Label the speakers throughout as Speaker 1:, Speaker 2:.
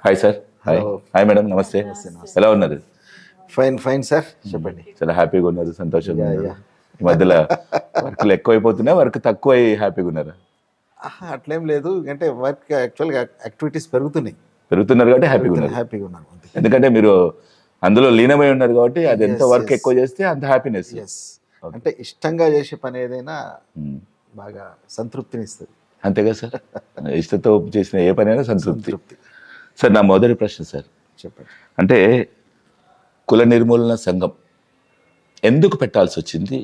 Speaker 1: Hi sir. Hi.
Speaker 2: Hello.
Speaker 1: Hi madam, నమస్తే. ఎలా ఉన్నారు?
Speaker 2: ఫైన్ ఫైన్ సార్, చెప్పండి.
Speaker 1: చాలా హ్యాపీగా ఉన్నారు, సంతోషంగా
Speaker 2: యా,
Speaker 1: ఉన్నారు.
Speaker 2: యా.
Speaker 1: ఈ మధ్యలో వర్క్లు ఎక్కువైపోతున్నాయి, వర్క్ తక్కువ హ్యాపీగా ఉన్నారా?
Speaker 2: అట్లేం లేదు, అంటే వర్క్ యాక్చువల్గా యాక్టివిటీస్ పెరుగుతున్నాయి.
Speaker 1: పెరుగుతున్నారు కాబట్టి హ్యాపీగా ఉన్నారు.
Speaker 2: హ్యాపీగా ఉన్నాను అంతే.
Speaker 1: ఎందుకంటే మీరు అందులో లీనమై ఉన్నారు కాబట్టి అది ఎంత
Speaker 2: Yes,
Speaker 1: వర్క్
Speaker 2: yes.
Speaker 1: ఎక్కువ చేస్తే అంత హ్యాపీనెస్.
Speaker 2: ఎస్, అంటే ఇష్టంగా చేసే పని ఏదైనా బాగా సంతృప్తినిస్తుంది.
Speaker 1: అంతేగా సార్, ఇష్టంతో చేసిన ఏ పనైనా సంతృప్తి. సార్, నా మొదటి ప్రశ్న సార్,
Speaker 2: చెప్పండి.
Speaker 1: అంటే కుల నిర్మూలన సంఘం ఎందుకు పెట్టాల్సి వచ్చింది?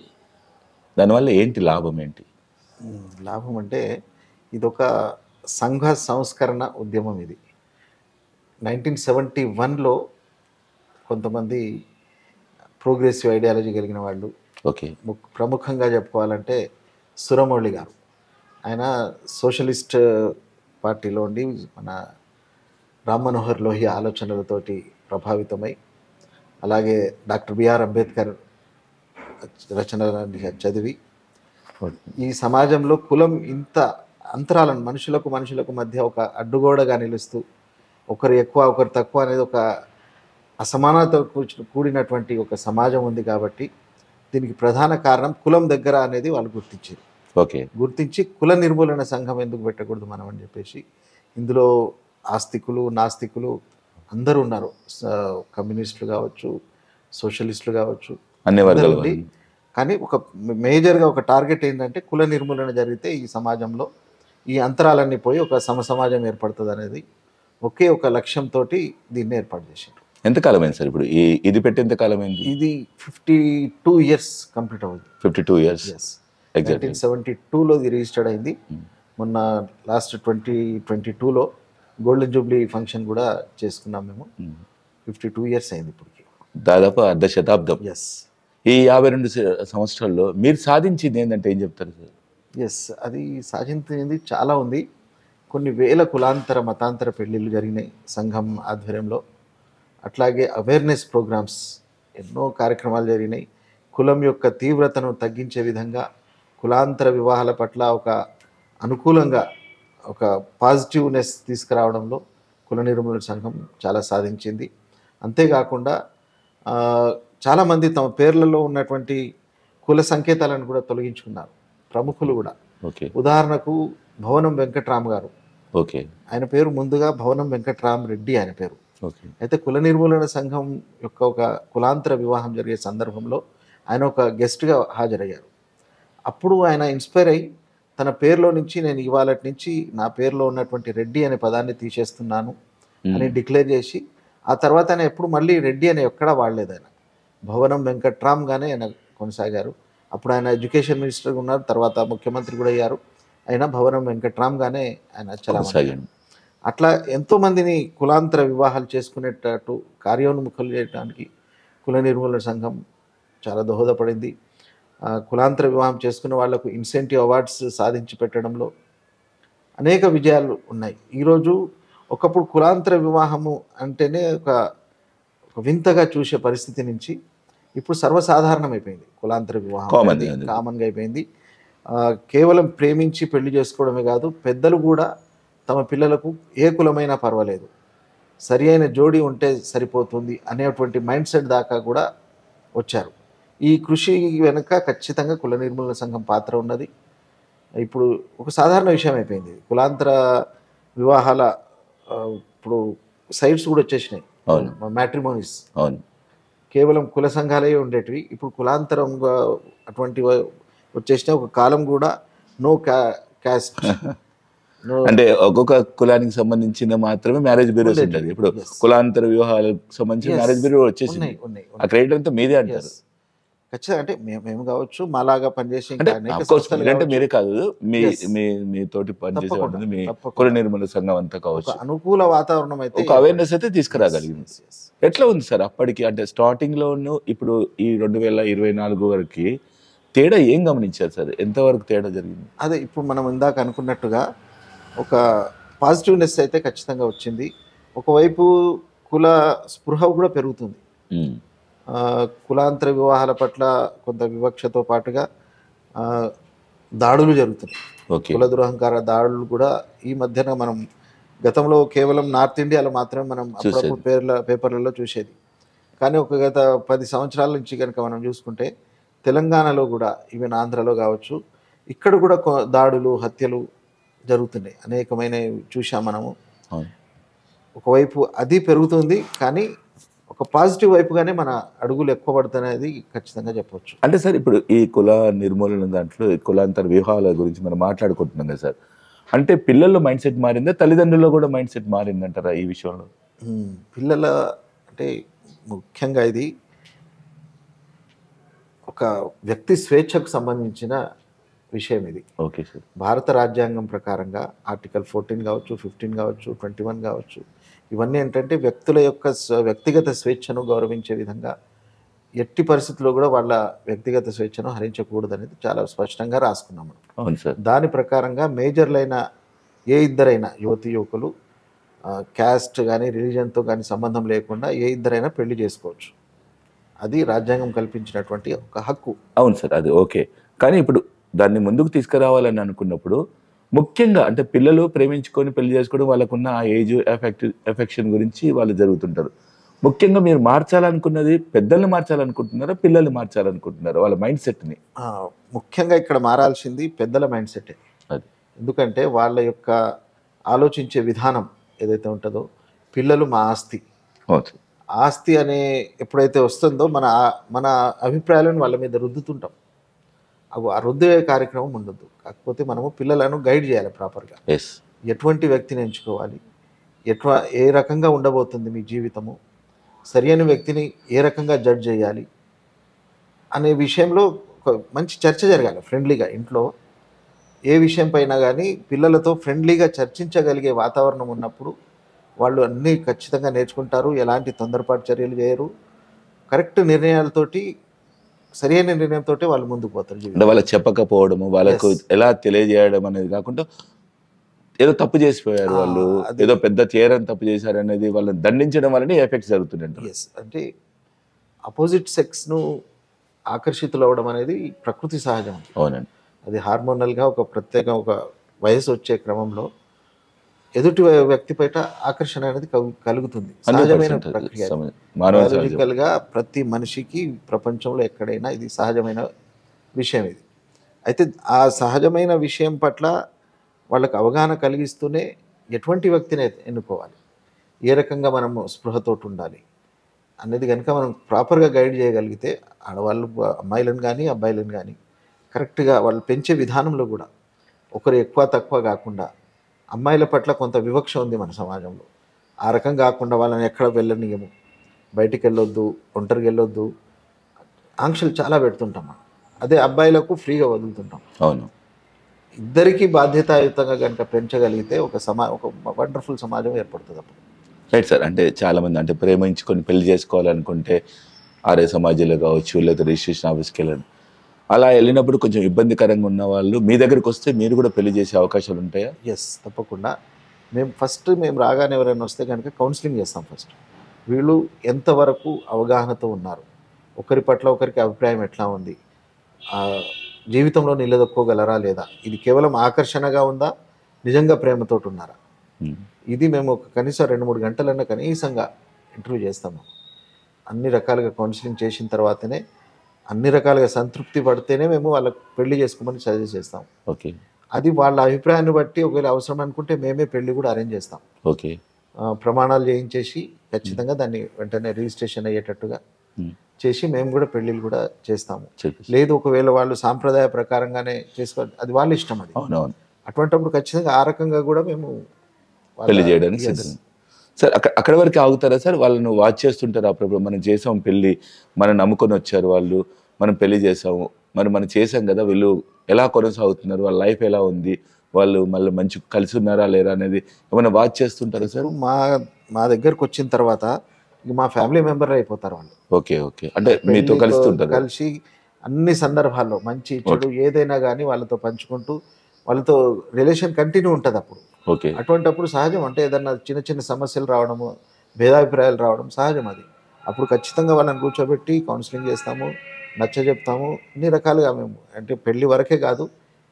Speaker 1: దానివల్ల ఏంటి లాభం ఏంటి?
Speaker 2: లాభం అంటే ఇదొక సంఘ సంస్కరణ ఉద్యమం. ఇది 1971లో కొంతమంది ప్రోగ్రెసివ్ ఐడియాలజీ కలిగిన వాళ్ళు,
Speaker 1: ఓకే.
Speaker 2: ప్రముఖంగా చెప్పుకోవాలంటే సురమౌళి గారు. ఆయన సోషలిస్ట్ పార్టీలో ఉండి మన రామ్ మనోహర్ లోహియా ఆలోచనలతోటి ప్రభావితమై, అలాగే డాక్టర్ బిఆర్ అంబేద్కర్ రచనలను చదివి ఈ సమాజంలో కులం ఇంత అంతరాలను మనుషులకు మధ్య ఒక అడ్డుగోడగా నిలుస్తూ ఒకరు ఎక్కువ ఒకరు తక్కువ అనేది ఒక అసమానత కూడినటువంటి ఒక సమాజం ఉంది. కాబట్టి దీనికి ప్రధాన కారణం కులం దగ్గర అనేది వాళ్ళు గుర్తించారు.
Speaker 1: ఓకే.
Speaker 2: గుర్తించి కుల నిర్మూలన సంఘం ఎందుకు పెట్టకూడదు మనం అని చెప్పేసి, ఇందులో ఆస్తికులు నాస్తికులు అందరూ ఉన్నారు. కమ్యూనిస్టులు కావచ్చు, సోషలిస్టులు కావచ్చు,
Speaker 1: అన్ని వర్గాలు.
Speaker 2: ఉంది. కానీ ఒక మేజర్గా ఒక టార్గెట్ ఏంటంటే కుల నిర్మూలన జరిగితే ఈ సమాజంలో ఈ అంతరాలన్నీ పోయి ఒక సమాజం ఏర్పడుతుంది అనేది ఒకే ఒక లక్ష్యంతో దీన్ని ఏర్పాటు చేశారు.
Speaker 1: ఎంతకాలం అయింది సార్ ఇప్పుడు ఇది పెట్టి? ఎంతకాలం అయింది?
Speaker 2: ఇది 52 years కంప్లీట్ అవుతుంది.
Speaker 1: 52 years.
Speaker 2: Yes,
Speaker 1: exactly.
Speaker 2: 1972లో ఇది రిజిస్టర్డ్ అయింది. మొన్న లాస్ట్ 2022లో గోల్డెన్ జూబ్లీ ఫంక్షన్ కూడా చేసుకున్నాం మేము. 52 years అయింది ఇప్పటికి,
Speaker 1: దాదాపు అర్ధ శతాబ్దం.
Speaker 2: ఎస్.
Speaker 1: ఈ 52 సంవత్సరాల్లో మీరు సాధించింది ఏంటంటే ఏం చెప్తారు సార్?
Speaker 2: ఎస్, అది సాధించింది చాలా ఉంది. కొన్ని వేల కులాంతర మతాంతర పెళ్ళిళ్ళు జరిగినాయి సంఘం ఆధ్వర్యంలో. అట్లాగే అవేర్నెస్ ప్రోగ్రామ్స్ ఎన్నో కార్యక్రమాలు జరిగినాయి. కులం యొక్క తీవ్రతను తగ్గించే విధంగా కులాంతర వివాహాల పట్ల ఒక అనుకూలంగా ఒక పాజిటివ్నెస్ తీసుకురావడంలో కుల నిర్మూలన సంఘం చాలా సాధించింది. అంతేకాకుండా చాలామంది తమ పేర్లలో ఉన్నటువంటి కుల సంకేతాలను కూడా తొలగించుకున్నారు, ప్రముఖులు కూడా.
Speaker 1: ఓకే.
Speaker 2: ఉదాహరణకు భవనం వెంకట్రామ్ గారు.
Speaker 1: ఓకే.
Speaker 2: ఆయన పేరు ముందుగా భవనం వెంకట్రామ్ రెడ్డి ఆయన పేరు.
Speaker 1: ఓకే.
Speaker 2: అయితే కుల నిర్మూలన సంఘం యొక్క ఒక కులాంతర వివాహం జరిగే సందర్భంలో ఆయన ఒక గెస్ట్గా హాజరయ్యారు. అప్పుడు ఆయన ఇన్స్పైర్ అయ్యి తన పేరులో నుంచి నేను ఇవాళ నుంచి నా పేరులో ఉన్నటువంటి రెడ్డి అనే పదాన్ని తీసేస్తున్నాను అని డిక్లేర్ చేసి, ఆ తర్వాత ఆయన ఎప్పుడు మళ్ళీ రెడ్డి అని ఎక్కడా వాడలేదు. ఆయన భవనం వెంకట్రామ్గానే ఆయన కొనసాగారు. అప్పుడు ఆయన ఎడ్యుకేషన్ మినిస్టర్గా ఉన్నారు, తర్వాత ముఖ్యమంత్రి కూడా అయ్యారు. ఆయన భవనం వెంకట్రామ్గానే ఆయన చలామణి. అట్లా ఎంతోమందిని కులాంతర వివాహాలు చేసుకునేటట్టు కార్యోన్ముఖులు చేయడానికి కుల నిర్మూలన సంఘం చాలా దోహదపడింది. కులాంతర వివాహం చేసుకునే వాళ్లకు ఇన్సెంటివ్ అవార్డ్స్ సాధించి పెట్టడంలో అనేక విజయాలు ఉన్నాయి. ఈరోజు ఒకప్పుడు కులాంతర వివాహము అంటేనే ఒక వింతగా చూసే పరిస్థితి నుంచి ఇప్పుడు సర్వసాధారణమైపోయింది. కులాంతర వివాహం కామన్గా అయిపోయింది. కేవలం ప్రేమించి పెళ్లి చేసుకోవడమే కాదు, పెద్దలు కూడా తమ పిల్లలకు ఏ కులమైనా పర్వాలేదు, సరి అయిన జోడీ ఉంటే సరిపోతుంది అనేటువంటి మైండ్ సెట్ దాకా కూడా వచ్చారు. ఈ కృషి వెనుక ఖచ్చితంగా కుల నిర్మూలన సంఘం పాత్ర ఉన్నది. ఇప్పుడు ఒక సాధారణ విషయం అయిపోయింది కులాంతర వివాహాల. ఇప్పుడు సైట్స్ కూడా వచ్చేసినాయి, మ్యాట్రిమోనీస్.
Speaker 1: అవును.
Speaker 2: కేవలం కుల సంఘాలే ఉండేటివి, ఇప్పుడు కులాంతరంగా అటువంటి వచ్చేసిన ఒక కాలం కూడా నో క్యాస్ట్,
Speaker 1: అంటే ఒక్కొక్క కులానికి సంబంధించిన మాత్రమే మ్యారేజ్ బ్యూరోస్ ఉంటుంది. ఇప్పుడు కులాంతర వివాహాలకు సంబంధించిన మ్యారేజ్ బ్యూరో వచ్చేసి ఆ క్రెడిట్ అంతా మీదే అంటారు.
Speaker 2: ఖచ్చితంగా, అంటే మేము కావచ్చు, మాలాగా పనిచేసి
Speaker 1: అంటే మీరే కాదు, మీ తోటి పనిచేసే ఉంటుంది, మీ కుల నిర్మూలన సంఘం అంతా కావచ్చు,
Speaker 2: అనుకూల వాతావరణం అయితే
Speaker 1: ఒక అవేర్నెస్ అయితే తీసుకురాగలిగింది. ఎట్లా ఉంది సార్ అప్పటికి, అంటే స్టార్టింగ్ లో ఇప్పుడు ఈ 2024 వరకు తేడా ఏం గమనించారు సార్? ఎంతవరకు తేడా జరిగింది?
Speaker 2: అదే ఇప్పుడు మనం ఇందాక అనుకున్నట్టుగా ఒక పాజిటివ్నెస్ అయితే ఖచ్చితంగా వచ్చింది. ఒకవైపు కుల స్పృహ కూడా పెరుగుతుంది. కులాంతర వివాహాల పట్ల కొంత వివక్షతో పాటుగా దాడులు జరుగుతున్నాయి. కుల దురహంకార దాడులు కూడా ఈ మధ్యన మనం గతంలో కేవలం నార్త్ ఇండియాలో మాత్రమే మనం అప్పుడప్పుడు పేపర్లలో చూసేది. కానీ ఒక గత 10 సంవత్సరాల నుంచి కనుక మనం చూసుకుంటే తెలంగాణలో కూడా, ఈవెన్ ఆంధ్రలో కావచ్చు, ఇక్కడ కూడా దాడులు, హత్యలు జరుగుతున్నాయి. అనేకమైనవి చూసాం మనము. ఒకవైపు అది పెరుగుతుంది, కానీ ఒక పాజిటివ్ వైపుగానే మన అడుగులు ఎక్కువ పడుతున్నది ఖచ్చితంగా చెప్పవచ్చు.
Speaker 1: అంటే సార్ ఇప్పుడు ఈ కుల నిర్మూలన దాంట్లో కులాంతర వివాహాల గురించి మనం మాట్లాడుకుంటున్నాం కదా సార్, అంటే పిల్లల్లో మైండ్ సెట్ మారిందా, తల్లిదండ్రుల్లో కూడా మైండ్ సెట్ మారిందంటారా ఈ విషయంలో?
Speaker 2: పిల్లల అంటే ముఖ్యంగా ఇది ఒక వ్యక్తి స్వేచ్ఛకు సంబంధించిన విషయం ఇది.
Speaker 1: Okay sir.
Speaker 2: భారత రాజ్యాంగం ప్రకారంగా ఆర్టికల్ 14 కావచ్చు, 15 కావచ్చు, 21 కావచ్చు, ఇవన్నీ ఏంటంటే వ్యక్తుల యొక్క వ్యక్తిగత స్వేచ్ఛను గౌరవించే విధంగా ఎట్టి పరిస్థితుల్లో కూడా వాళ్ళ వ్యక్తిగత స్వేచ్ఛను హరించకూడదు అనేది చాలా స్పష్టంగా రాసుకున్నాం మనం.
Speaker 1: అవును సార్.
Speaker 2: దాని ప్రకారంగా మేజర్లైన ఏ ఇద్దరైనా యువతి యువకులు క్యాస్ట్ కానీ రిలీజన్తో కానీ సంబంధం లేకుండా ఏ ఇద్దరైనా పెళ్లి చేసుకోవచ్చు. అది రాజ్యాంగం కల్పించినటువంటి ఒక హక్కు.
Speaker 1: అవును సార్, అది ఓకే. కానీ ఇప్పుడు దాన్ని ముందుకు తీసుకురావాలని అనుకున్నప్పుడు ముఖ్యంగా అంటే పిల్లలు ప్రేమించుకొని పెళ్లి చేసుకోవడం, వాళ్ళకున్న ఆ ఏజ్ ఎఫెక్షన్ గురించి వాళ్ళు జరుగుతుంటారు. ముఖ్యంగా మీరు మార్చాలనుకున్నది పెద్దల్ని మార్చాలనుకుంటున్నారా, పిల్లల్ని మార్చాలనుకుంటున్నారా వాళ్ళ మైండ్ సెట్ని?
Speaker 2: ముఖ్యంగా ఇక్కడ మారాల్సింది పెద్దల మైండ్ సెట్.
Speaker 1: అది
Speaker 2: ఎందుకంటే వాళ్ళ యొక్క ఆలోచించే విధానం ఏదైతే ఉంటుందో, పిల్లలు మా ఆస్తి, ఆస్తి అనే ఎప్పుడైతే వస్తుందో మన అభిప్రాయాలను వాళ్ళ మీద రుద్దుతుంటాం. ఆ రుద్దే కార్యక్రమం ఉండొద్దు. కాకపోతే మనము పిల్లలను గైడ్ చేయాలి ప్రాపర్గా. ఎటువంటి వ్యక్తిని ఎంచుకోవాలి, ఏ రకంగా ఉండబోతుంది మీ జీవితము, సరైన వ్యక్తిని ఏ రకంగా జడ్జ్ చేయాలి అనే విషయంలో ఒక మంచి చర్చ జరగాలి. ఫ్రెండ్లీగా ఇంట్లో ఏ విషయం పైన కానీ పిల్లలతో ఫ్రెండ్లీగా చర్చించగలిగే వాతావరణం ఉన్నప్పుడు వాళ్ళు అన్నీ ఖచ్చితంగా నేర్చుకుంటారు. ఎలాంటి తొందరపాటు చర్యలు చేయరు. కరెక్ట్ నిర్ణయాలతోటి, సరైన నిర్ణయంతో వాళ్ళు ముందుకు పోతారు.
Speaker 1: అంటే వాళ్ళకి చెప్పకపోవడము, వాళ్ళకు ఎలా తెలియజేయడం అనేది కాకుండా ఏదో తప్పు చేసిపోయారు వాళ్ళు, ఏదో పెద్ద తీరని తప్పు చేశారు అనేది వాళ్ళని దండించడం వల్లనే ఎఫెక్ట్స్ జరుగుతుందంట.
Speaker 2: అంటే అపోజిట్ సెక్స్ను ఆకర్షితులు అవ్వడం అనేది ప్రకృతి సహజం.
Speaker 1: అవునండి.
Speaker 2: అది హార్మోనల్గా ఒక ప్రత్యేక ఒక వయసు వచ్చే క్రమంలో ఎదుటి వ్యక్తి పైన ఆకర్షణ అనేది కలుగుతుంది. సహజమైన ప్రక్రియ. బయాలజికల్గా ప్రతి మనిషికి ప్రపంచంలో ఎక్కడైనా ఇది సహజమైన విషయం. ఇది అయితే ఆ సహజమైన విషయం పట్ల వాళ్ళకు అవగాహన కలిగిస్తూనే ఎటువంటి వ్యక్తిని ఎన్నుకోవాలి, ఏ రకంగా మనము స్పృహతోటి ఉండాలి అనేది కనుక మనం ప్రాపర్గా గైడ్ చేయగలిగితే, ఆడవాళ్ళు అమ్మాయిలను కానీ అబ్బాయిలను కానీ కరెక్ట్గా వాళ్ళు పెంచే విధానంలో కూడా ఒకరు ఎక్కువ తక్కువ కాకుండా, అమ్మాయిల పట్ల కొంత వివక్ష ఉంది మన సమాజంలో, ఆ రకం కాకుండా వాళ్ళని ఎక్కడ వెళ్ళనియము, బయటికి వెళ్ళొద్దు, ఒంటరికి వెళ్ళొద్దు, ఆంక్షలు చాలా పెడుతుంటాం. అదే అబ్బాయిలకు ఫ్రీగా వదులుతుంటాం.
Speaker 1: అవును.
Speaker 2: ఇద్దరికీ బాధ్యతాయుతంగా కనుక పెంచగలిగితే ఒక వండర్ఫుల్ సమాజం ఏర్పడుతుంది అప్పుడు.
Speaker 1: Right sir. అంటే చాలామంది అంటే ప్రేమించుకొని పెళ్లి చేసుకోవాలనుకుంటే ఆర్య సమాజంలో కావచ్చు, లేదా రిజిస్ట్రేషన్ ఆఫీస్కి వెళ్ళండి, అలా వెళ్ళినప్పుడు కొంచెం ఇబ్బందికరంగా ఉన్న వాళ్ళు మీ దగ్గరికి వస్తే మీరు కూడా పెళ్లి చేసే అవకాశాలు ఉంటాయా?
Speaker 2: ఎస్, తప్పకుండా. మేము రాగానే ఎవరైనా వస్తే కనుక కౌన్సిలింగ్ చేస్తాం. ఫస్ట్ వీళ్ళు ఎంతవరకు అవగాహనతో ఉన్నారు, ఒకరి పట్ల ఒకరికి అభిప్రాయం ఎట్లా ఉంది, జీవితంలో నిలదొక్కోగలరా లేదా, ఇది కేవలం ఆకర్షణగా ఉందా, నిజంగా ప్రేమతోటి ఉన్నారా, ఇది మేము కనీసం 2-3 గంటలన్నా కనీసంగా ఇంటర్వ్యూ చేస్తాము. అన్ని రకాలుగా కౌన్సిలింగ్ చేసిన తర్వాతనే, అన్ని రకాలుగా సంతృప్తి పడితేనే మేము వాళ్ళకి పెళ్లి చేసుకోమని సజెస్ట్ చేస్తాం.
Speaker 1: ఓకే.
Speaker 2: అది వాళ్ళ అభిప్రాయాన్ని బట్టి ఒకవేళ అవసరం అనుకుంటే మేమే పెళ్లి కూడా అరేంజ్ చేస్తాం.
Speaker 1: ఓకే.
Speaker 2: ప్రమాణాలు చేయించేసి ఖచ్చితంగా దాన్ని వెంటనే రిజిస్ట్రేషన్ అయ్యేటట్టుగా చేసి మేము కూడా పెళ్లిళ్ళు కూడా చేస్తాము. లేదు ఒకవేళ వాళ్ళు సాంప్రదాయ ప్రకారంగానే చేసుకోవాలి, అది వాళ్ళ ఇష్టం. అది అటువంటిప్పుడు ఖచ్చితంగా ఆ రకంగా కూడా మేము
Speaker 1: పెళ్లి చేయడానికి సార్. అక్కడ వరకు ఆగుతారా సార్? వాళ్ళను వాచ్ చేస్తుంటారు అప్పుడప్పుడు, మనం చేసాం పెళ్ళి, మనం నమ్ముకొని వచ్చారు వాళ్ళు, మనం పెళ్లి చేసాము, మనం చేసాం కదా, వీళ్ళు ఎలా కొనసాగుతున్నారు, వాళ్ళ లైఫ్ ఎలా ఉంది, వాళ్ళు మళ్ళీ మంచి కలిసి ఉన్నారా లేరా అనేది ఏమైనా వాచ్ చేస్తుంటారా సార్?
Speaker 2: మా దగ్గరకు వచ్చిన తర్వాత మా ఫ్యామిలీ మెంబర్ అయిపోతారు వాళ్ళు.
Speaker 1: ఓకే. ఓకే. అంటే మీతో
Speaker 2: కలిసి అన్ని సందర్భాల్లో మంచి చెడు ఏదైనా కానీ వాళ్ళతో పంచుకుంటూ వాళ్ళతో రిలేషన్ కంటిన్యూ ఉంటుంది అప్పుడు.
Speaker 1: ఓకే.
Speaker 2: అటువంటిప్పుడు సహజం. అంటే ఏదన్నా చిన్న చిన్న సమస్యలు రావడము, భేదాభిప్రాయాలు రావడం సహజం. అది అప్పుడు ఖచ్చితంగా వాళ్ళని కూర్చోబెట్టి కౌన్సిలింగ్ చేస్తాము, నచ్చ చెప్తాము. అన్ని రకాలుగా మేము అంటే పెళ్లి వరకే కాదు,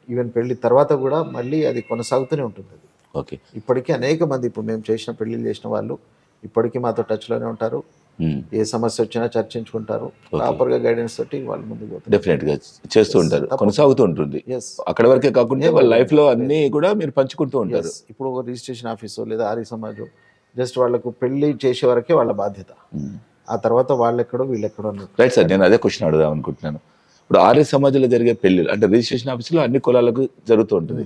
Speaker 2: ఈవెన్ పెళ్లి తర్వాత కూడా మళ్ళీ అది కొనసాగుతూనే ఉంటుంది.
Speaker 1: ఓకే.
Speaker 2: ఇప్పటికీ అనేక మంది ఇప్పుడు మేము చేసిన పెళ్లిళ్ళు చేసిన వాళ్ళు ఇప్పటికీ మాతో టచ్లోనే ఉంటారు. ఏ సమస్య వచ్చినా చర్చించుకుంటారు. ప్రాపర్గా గైడెన్స్ తోటి వాళ్ళు ముందుకు పోతారు.
Speaker 1: డెఫినెట్గా చేస్తూ ఉంటారు, కొనసాగుతూ ఉంటుంది.
Speaker 2: ఎస్,
Speaker 1: అక్కడ వరకే కాకుండా వాళ్ళ లైఫ్లో అన్నీ కూడా మీరు పంచుకుంటూ ఉంటారు.
Speaker 2: ఇప్పుడు ఒక రిజిస్ట్రేషన్ ఆఫీసు లేదా ఆర్య సమాజం జస్ట్ వాళ్ళకు పెళ్లి చేసే వరకే వాళ్ళ బాధ్యత. ఆ తర్వాత వాళ్ళెక్కడో వీళ్ళెక్కడో అన్నట్టు.
Speaker 1: రైట్ సార్, నేను అదే క్వశ్చన్ అడుగుదాం అనుకుంటున్నాను. ఇప్పుడు ఆర్య సమాజంలో జరిగే పెళ్లిళ్ళు అంటే రిజిస్ట్రేషన్ ఆఫీసులో అన్ని కులాలకు జరుగుతూ ఉంటుంది.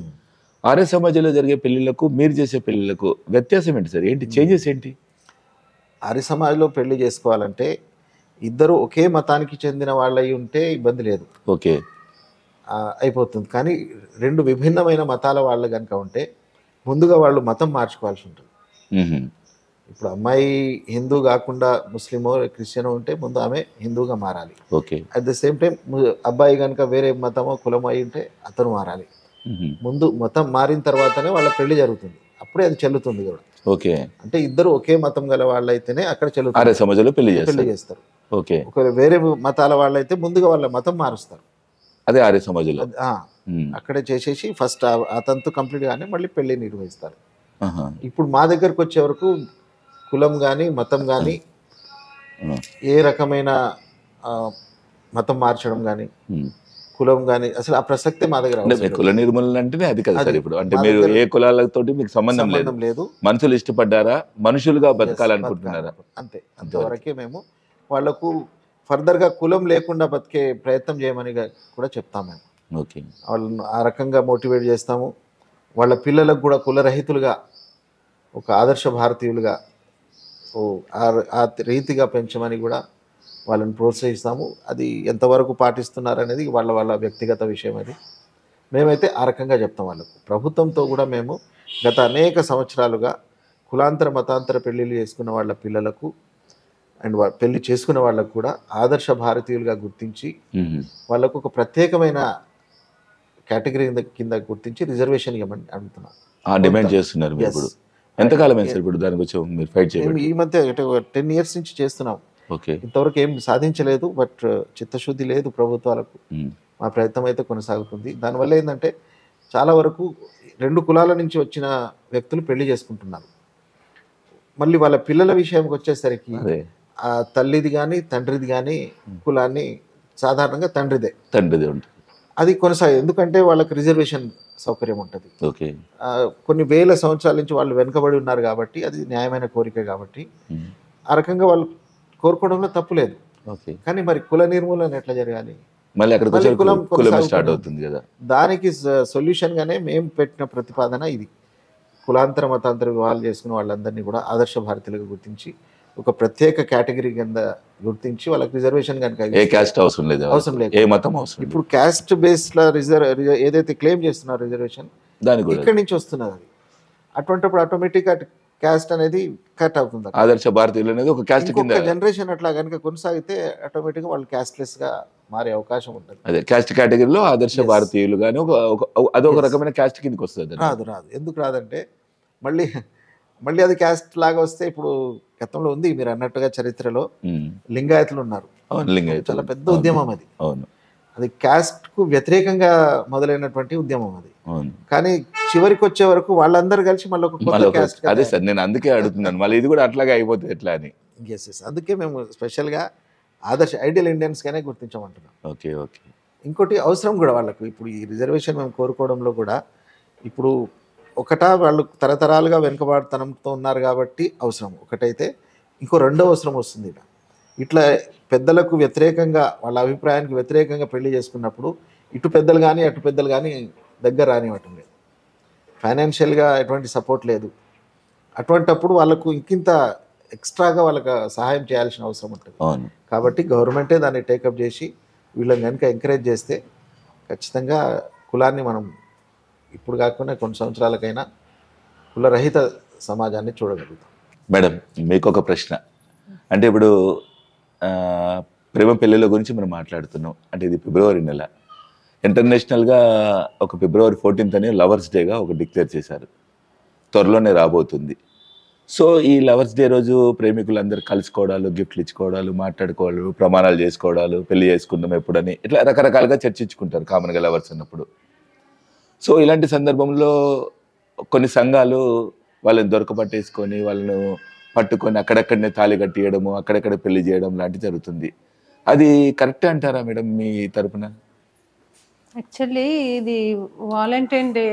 Speaker 1: ఆర్య సమాజంలో జరిగే పెళ్లిళ్లకు మీరు చేసే పెళ్లిళ్లకు వ్యత్యాసం ఏంటి సార్? ఏంటి చేంజెస్ ఏంటి?
Speaker 2: ఆర్య సమాజంలో పెళ్లి చేసుకోవాలంటే ఇద్దరు ఒకే మతానికి చెందిన వాళ్ళై ఉంటే ఇబ్బంది లేదు,
Speaker 1: ఓకే,
Speaker 2: అయిపోతుంది. కానీ రెండు విభిన్నమైన మతాల వాళ్ళు కనుక ఉంటే ముందుగా వాళ్ళు మతం మార్చుకోవాల్సి ఉంటుంది. ఇప్పుడు అమ్మాయి హిందూ కాకుండా ముస్లిమో క్రిస్టియనో ఉంటే ముందు ఆమె హిందూగా మారాలి.
Speaker 1: Okay.
Speaker 2: At the same time అబ్బాయి కనుక వేరే మతమో కులమో అయి ఉంటే అతను మారాలి. ముందు మతం మారిన తర్వాతనే వాళ్ళ పెళ్లి జరుగుతుంది, అప్పుడే అది చెల్లుతుంది కూడా.
Speaker 1: ఓకే.
Speaker 2: అంటే ఇద్దరు ఒకే మతం గల వాళ్ళైతేనే అక్కడ చెల్లుతుంది,
Speaker 1: ఆర్య సమాజంలో పెళ్లి
Speaker 2: చేస్తారు.
Speaker 1: ఓకే.
Speaker 2: ఒకవేళ వేరే మతాల వాళ్ళైతే ముందుగా వాళ్ళ మతం మారుస్తారు.
Speaker 1: అదే ఆర్య సమాజంలో
Speaker 2: అక్కడే చేసేసి ఫస్ట్ అతనితో కంప్లీట్ గానే మళ్ళీ పెళ్లి నిర్వహిస్తారు. ఇప్పుడు మా దగ్గరకు వచ్చే వరకు కులం కానీ మతం కానీ ఏ రకమైన మతం మార్చడం కానీ కులం కానీ అసలు ఆ ప్రసక్తే మా దగ్గర.
Speaker 1: కుల నిర్మూలన అంటేనే అది కదా సార్. ఇప్పుడు అంటే మీరు ఏ కులాలతో మీకు సంబంధం లేదు, మనుషులు ఇష్టపడ్డారా, మనుషులుగా బతకాలనుకుంటున్నారా,
Speaker 2: అంతే. అంతవరకే మేము వాళ్లకు ఫర్దర్గా కులం లేకుండా బతికే ప్రయత్నం చేయమని కూడా చెప్తాం మేము.
Speaker 1: ఓకే.
Speaker 2: వాళ్ళను ఆ రకంగా మోటివేట్ చేస్తాము. వాళ్ళ పిల్లలకు కూడా కులరహితులుగా ఒక ఆదర్శ భారతీయులుగా ఆ రీతిగా పెంచమని కూడా వాళ్ళని ప్రోత్సహిస్తాము. అది ఎంతవరకు పాటిస్తున్నారనేది వాళ్ళ వ్యక్తిగత విషయం. అది మేమైతే ఆ రకంగా చెప్తాం వాళ్ళకు. ప్రభుత్వంతో కూడా మేము గత అనేక సంవత్సరాలుగా కులాంతర మతాంతర పెళ్లిళ్ళు చేసుకున్న వాళ్ళ పిల్లలకు అండ్ పెళ్లి చేసుకున్న వాళ్ళకు కూడా ఆదర్శ భారతీయులుగా గుర్తించి వాళ్ళకు ఒక ప్రత్యేకమైన కేటగిరీ కింద గుర్తించి రిజర్వేషన్ ఇవ్వమని అడుగుతున్నాం,
Speaker 1: డిమాండ్ చేస్తున్నారు. ఎంతకాలం ఇప్పుడు దాని గురించి మీరు ఫైట్ చేయండి?
Speaker 2: ఈ మధ్య 10 years నుంచి చేస్తున్నాం.
Speaker 1: ఓకే.
Speaker 2: ఇంతవరకు ఏం సాధించలేదు, బట్ చిత్తశుద్ధి లేదు ప్రభుత్వాలకు. మా ప్రయత్నం అయితే కొనసాగుతుంది. దానివల్ల ఏంటంటే చాలా వరకు 2 కులాల నుంచి వచ్చిన వ్యక్తులు పెళ్లి చేసుకుంటున్నారు. మళ్ళీ వాళ్ళ పిల్లల విషయంకి వచ్చేసరికి ఆ తల్లిది కానీ తండ్రిది కానీ కులాన్ని సాధారణంగా తండ్రిదే ఉంటుంది. అది కొనసాగే, ఎందుకంటే వాళ్ళకి రిజర్వేషన్ సౌకర్యం ఉంటుంది.
Speaker 1: ఓకే.
Speaker 2: కొన్ని వేల సంవత్సరాల నుంచి వాళ్ళు వెనుకబడి ఉన్నారు కాబట్టి అది న్యాయమైన కోరిక కాబట్టి ఆ రకంగా వాళ్ళు కోరుకోవడంలో తప్పు లేదు. కానీ మరి కుల నిర్మూలన ఎట్లా జరగాలి?
Speaker 1: కులం స్టార్ట్ అవుతుంది కదా.
Speaker 2: దానికి సొల్యూషన్ గానే మేము పెట్టిన ప్రతిపాదన ఇది. కులాంతర మతాంతర వివాహాలు చేసుకున్న వాళ్ళందరినీ కూడా ఆదర్శ భారతీయులుగా గుర్తించి ఒక ప్రత్యేక కేటగిరీ కింద గుర్తించి వాళ్ళకి రిజర్వేషన్ కనుక
Speaker 1: ఏ క్యాస్ట్ అవసరం లేదు, ఏ మతం అవసరం.
Speaker 2: ఇప్పుడు క్యాస్ట్ బేస్డ్ ఏదైతే క్లెయిమ్ చేస్తున్నారు రిజర్వేషన్ ఇక్కడి నుంచి వస్తున్నది. అది అటువంటిప్పుడు ఆటోమేటిక్ క్యాస్ట్ అనేది కట్ అవుతుంది.
Speaker 1: ఆదర్శ భారతీయులు అనేది ఒక క్యాస్ట్ కింద
Speaker 2: జనరేషన్ అట్లా కనుక కొనసాగితే ఆటోమేటిక్గా వాళ్ళు క్యాస్ట్లెస్ గా మారే అవకాశం ఉంటుంది.
Speaker 1: అదే క్యాస్ట్ కేటగిరీలో ఆదర్శ భారతీయులు కానీ అదొక రకమైన క్యాస్ట్ కిందకి వస్తుంది.
Speaker 2: రాదు. ఎందుకు రాదంటే మళ్ళీ అది క్యాస్ట్ లాగా వస్తే ఇప్పుడు గతంలో ఉంది మీరు అన్నట్టుగా చరిత్రలో లింగాయతులు ఉన్నారు. చాలా పెద్ద ఉద్యమం అది. అది క్యాస్ట్ కు వ్యతిరేకంగా మొదలైనటువంటి ఉద్యమం అది. కానీ చివరికి వచ్చే వరకు వాళ్ళందరూ కలిసి మళ్ళీ ఒక కొత్త క్యాస్ట్.
Speaker 1: అదే సార్, నేను అందుకే అడుగుతున్నాను, మళ్ళీ ఇది కూడా అట్లాగే అయిపోతుంది ఎట్లా అని.
Speaker 2: అందుకే మేము స్పెషల్ గా ఆదర్శ ఐడియల్ ఇండియన్స్ గానే గుర్తించమంటున్నాం.
Speaker 1: ఓకే. ఓకే.
Speaker 2: ఇంకోటి అవసరం కూడా వాళ్ళకు ఇప్పుడు ఈ రిజర్వేషన్ మేము కోరుకోవడంలో కూడా ఇప్పుడు వాళ్ళు తరతరాలుగా వెనుకబాటుతనంతో ఉన్నారు కాబట్టి అవసరం ఒకటైతే, ఇంకో రెండో అవసరం వస్తుంది. ఇట్లా పెద్దలకు వ్యతిరేకంగా వాళ్ళ అభిప్రాయానికి వ్యతిరేకంగా పెళ్లి చేసుకున్నప్పుడు ఇటు పెద్దలు కానీ అటు పెద్దలు కానీ దగ్గర రానివ్వటం లేదు, ఫైనాన్షియల్గా ఎటువంటి సపోర్ట్ లేదు. అటువంటప్పుడు వాళ్ళకు ఇంకింత ఎక్స్ట్రాగా వాళ్ళకి సహాయం చేయాల్సిన అవసరం ఉంటుంది. కాబట్టి గవర్నమెంటే దాన్ని టేకప్ చేసి వీళ్ళని కనుక ఎంకరేజ్ చేస్తే ఖచ్చితంగా కులాన్ని మనం ఇప్పుడు కాకుండా కొన్ని సంవత్సరాలకైనా కులరహిత సమాజాన్ని చూడగలుగుతాం.
Speaker 1: మేడం, మీకు ఒక ప్రశ్న. అంటే ఇప్పుడు ప్రేమ పెళ్ళిళ్ళ గురించి మనం మాట్లాడుతున్నాం. అంటే ఇది ఫిబ్రవరి నెల, ఇంటర్నేషనల్గా ఒక February 14th అని లవర్స్ డేగా ఒక డిక్లేర్ చేశారు, త్వరలోనే రాబోతుంది. సో ఈ లవర్స్ డే రోజు ప్రేమికులందరూ కలుసుకోవడాలు, గిఫ్ట్లు ఇచ్చుకోవడాలు, మాట్లాడుకోవడాలు, ప్రమాణాలు చేసుకోవడాలు, పెళ్లి చేసుకుందాం ఎప్పుడని ఇట్లా రకరకాలుగా చర్చించుకుంటారు కామన్గా లవర్స్ అన్నప్పుడు. సో ఇలాంటి సందర్భంలో కొన్ని సంఘాలు వాళ్ళని దొరకపట్టేసుకొని వాళ్ళను పట్టుకొని అక్కడక్కడనే తాళి కట్టియడము, అక్కడక్కడ పెళ్లి చేయడం లాంటివి జరుగుతుంది. అది కరెక్టే అంటారా మేడం మీ తరపున?
Speaker 3: యాక్చువల్లీ ఇది వాలంటైన్ డే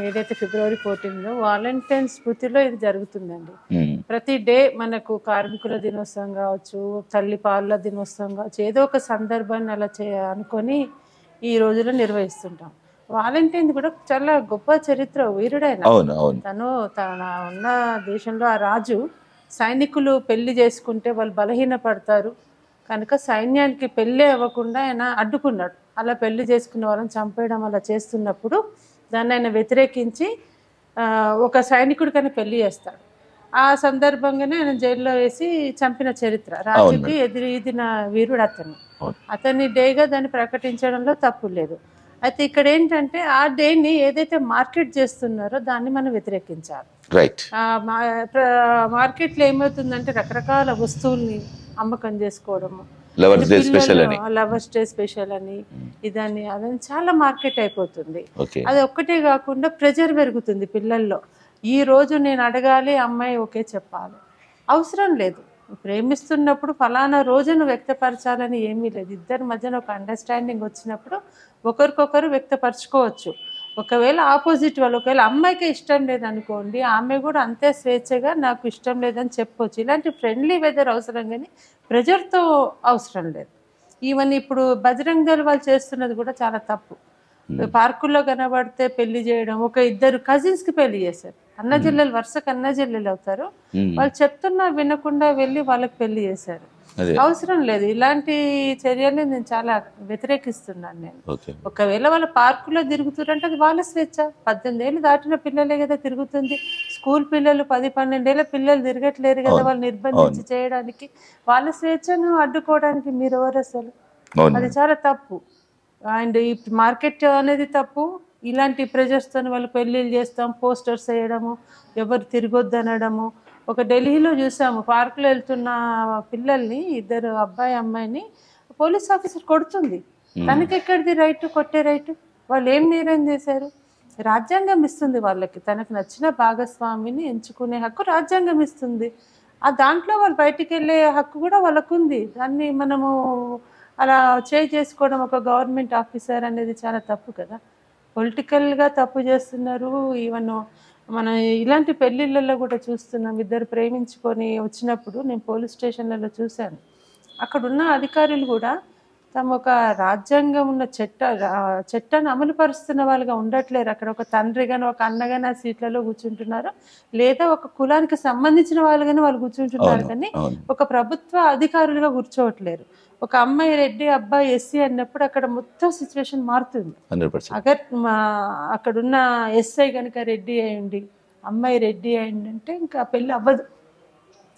Speaker 3: ఏదైతే ఫిబ్రవరి 14 వాలంటైన్ స్మృతిలో ఇది జరుగుతుందండి. ప్రతి డే మనకు కార్మికుల దినోత్సవం కావచ్చు, తల్లి పాల దినోత్సవం కావచ్చు, ఏదో ఒక సందర్భాన్ని అలా అనుకొని ఈ రోజులో నిర్వహిస్తుంటాం. వాలంటైన్ కూడా చాలా గొప్ప చరిత్ర, వీరుడైన తను తన ఉన్న దేశంలో ఆ రాజు సైనికులు పెళ్లి చేసుకుంటే వాళ్ళు బలహీన పడతారు కనుక సైన్యానికి పెళ్ళి అవ్వకుండా ఆయన అడ్డుకున్నాడు. అలా పెళ్లి చేసుకున్న వాళ్ళని చంపేయడం అలా చేస్తున్నప్పుడు దాన్ని ఆయన వ్యతిరేకించి ఒక సైనికుడికైనా పెళ్లి చేస్తాడు. ఆ సందర్భంగానే ఆయన జైల్లో వేసి చంపిన చరిత్ర. రాజుకి ఎదిరిదిన వీరుడు అతను. అతని డేగా దాన్ని ప్రకటించడంలో తప్పు లేదు. అయితే ఇక్కడ ఏంటంటే ఆ డేని ఏదైతే మార్కెట్ చేస్తున్నారో దాన్ని మనం వ్యతిరేకించాలి. మార్కెట్లో ఏమవుతుందంటే రకరకాల వస్తువుల్ని అమ్మకం చేసుకోవడము, లవర్స్ డే స్పెషల్ అని ఇదని అదని చాలా మార్కెట్ అయిపోతుంది. అది ఒక్కటే కాకుండా ప్రెజర్ పెరుగుతుంది పిల్లల్లో. ఈ రోజు నేను అడగాలి, అమ్మాయి ఓకే చెప్పాలి, అవసరం లేదు. ప్రేమిస్తున్నప్పుడు ఫలానా రోజును వ్యక్తపరచాలని ఏమీ లేదు. ఇద్దరి మధ్యన ఒక అండర్స్టాండింగ్ వచ్చినప్పుడు ఒకరికొకరు వ్యక్తపరచుకోవచ్చు. ఒకవేళ ఆపోజిట్ వాళ్ళు ఒకవేళ అమ్మాయికి ఇష్టం లేదనుకోండి, ఆమె కూడా అంతే స్వేచ్ఛగా నాకు ఇష్టం లేదని చెప్పవచ్చు. ఇలాంటి ఫ్రెండ్లీ వెదర్ అవసరం, కానీ ప్రెజర్తో అవసరం లేదు. ఈవెన్ ఇప్పుడు బజరంగ్ దళ్ వాళ్ళు చేస్తున్నది కూడా చాలా తప్పు. పార్కుల్లో కనబడితే పెళ్లి చేయడం, ఒక ఇద్దరు కజిన్స్కి పెళ్లి చేశారు. అన్నచెల్లెలు వరుసకు అన్నచెల్లెలు అవుతారు, వాళ్ళు చెప్తున్నా వినకుండా వెళ్ళి వాళ్ళకి పెళ్లి చేశారు. అవసరం లేదు. ఇలాంటి చర్యలు నేను చాలా వ్యతిరేకిస్తున్నాను. నేను ఒకవేళ వాళ్ళ పార్కులో తిరుగుతుంటే అది వాళ్ళ స్వేచ్ఛ. 18 ఏళ్ళు దాటిన పిల్లలే కదా తిరుగుతుంది. స్కూల్ పిల్లలు 10-12 ఏళ్ళ పిల్లలు తిరగట్లేరు కదా, వాళ్ళు నిర్బంధించి చేయడానికి. వాళ్ళ స్వేచ్ఛను అడ్డుకోవడానికి మీరు ఎవరు అసలు? అది చాలా తప్పు. అండ్ ఈ మార్కెట్ అనేది తప్పు. ఇలాంటి ప్రెజర్స్తో వాళ్ళు పెళ్ళిళ్ళు చేస్తాం, పోస్టర్స్ వేయడము, ఎవరు తిరగొద్దు అనడము. ఒక ఢిల్లీలో చూసాము, పార్కులో వెళ్తున్న పిల్లల్ని, ఇద్దరు అబ్బాయి అమ్మాయిని పోలీస్ ఆఫీసర్ కొడుతుంది. తనకి ఎక్కడిది రైట్, కొట్టే రైట్? వాళ్ళు ఏం నేరం చేశారు? రాజ్యాంగం ఇస్తుంది వాళ్ళకి, తనకు నచ్చిన భాగస్వామిని ఎంచుకునే హక్కు రాజ్యాంగం ఇస్తుంది. ఆ దాంట్లో వాళ్ళు బయటికి వెళ్ళే హక్కు కూడా వాళ్ళకు ఉంది. దాన్ని మనము అలా చేసుకోవడం ఒక గవర్నమెంట్ ఆఫీసర్ అనేది చాలా తప్పు కదా. పొలిటికల్గా తప్పు చేస్తున్నారు. ఈవెన్ మనం ఇలాంటి పెళ్ళిళ్ళల్లో కూడా చూస్తున్నాం. ఇద్దరు ప్రేమించుకొని వచ్చినప్పుడు నేను పోలీస్ స్టేషన్లలో చూశాను. అక్కడున్న అధికారులు కూడా తమ ఒక రాజ్యాంగం ఉన్న చట్టాన్ని అమలు పరుస్తున్న వాళ్ళుగా ఉండట్లేరు. అక్కడ ఒక తండ్రి కానీ ఒక అన్న కానీ ఆ సీట్లలో కూర్చుంటున్నారు, లేదా ఒక కులానికి సంబంధించిన వాళ్ళు కానీ వాళ్ళు కూర్చుంటున్నారు, కానీ ఒక ప్రభుత్వ అధికారులుగా కూర్చోవట్లేరు. ఒక అమ్మాయి రెడ్డి, అబ్బాయి ఎస్సీ అన్నప్పుడు అక్కడ మొత్తం సిచ్యువేషన్ మారుతుంది. అక్కడున్న ఎస్ఐ కనుక రెడ్డి అయ్యండి, అమ్మాయి రెడ్డి అయ్యండి అంటే ఇంకా పెళ్ళి అవ్వదు.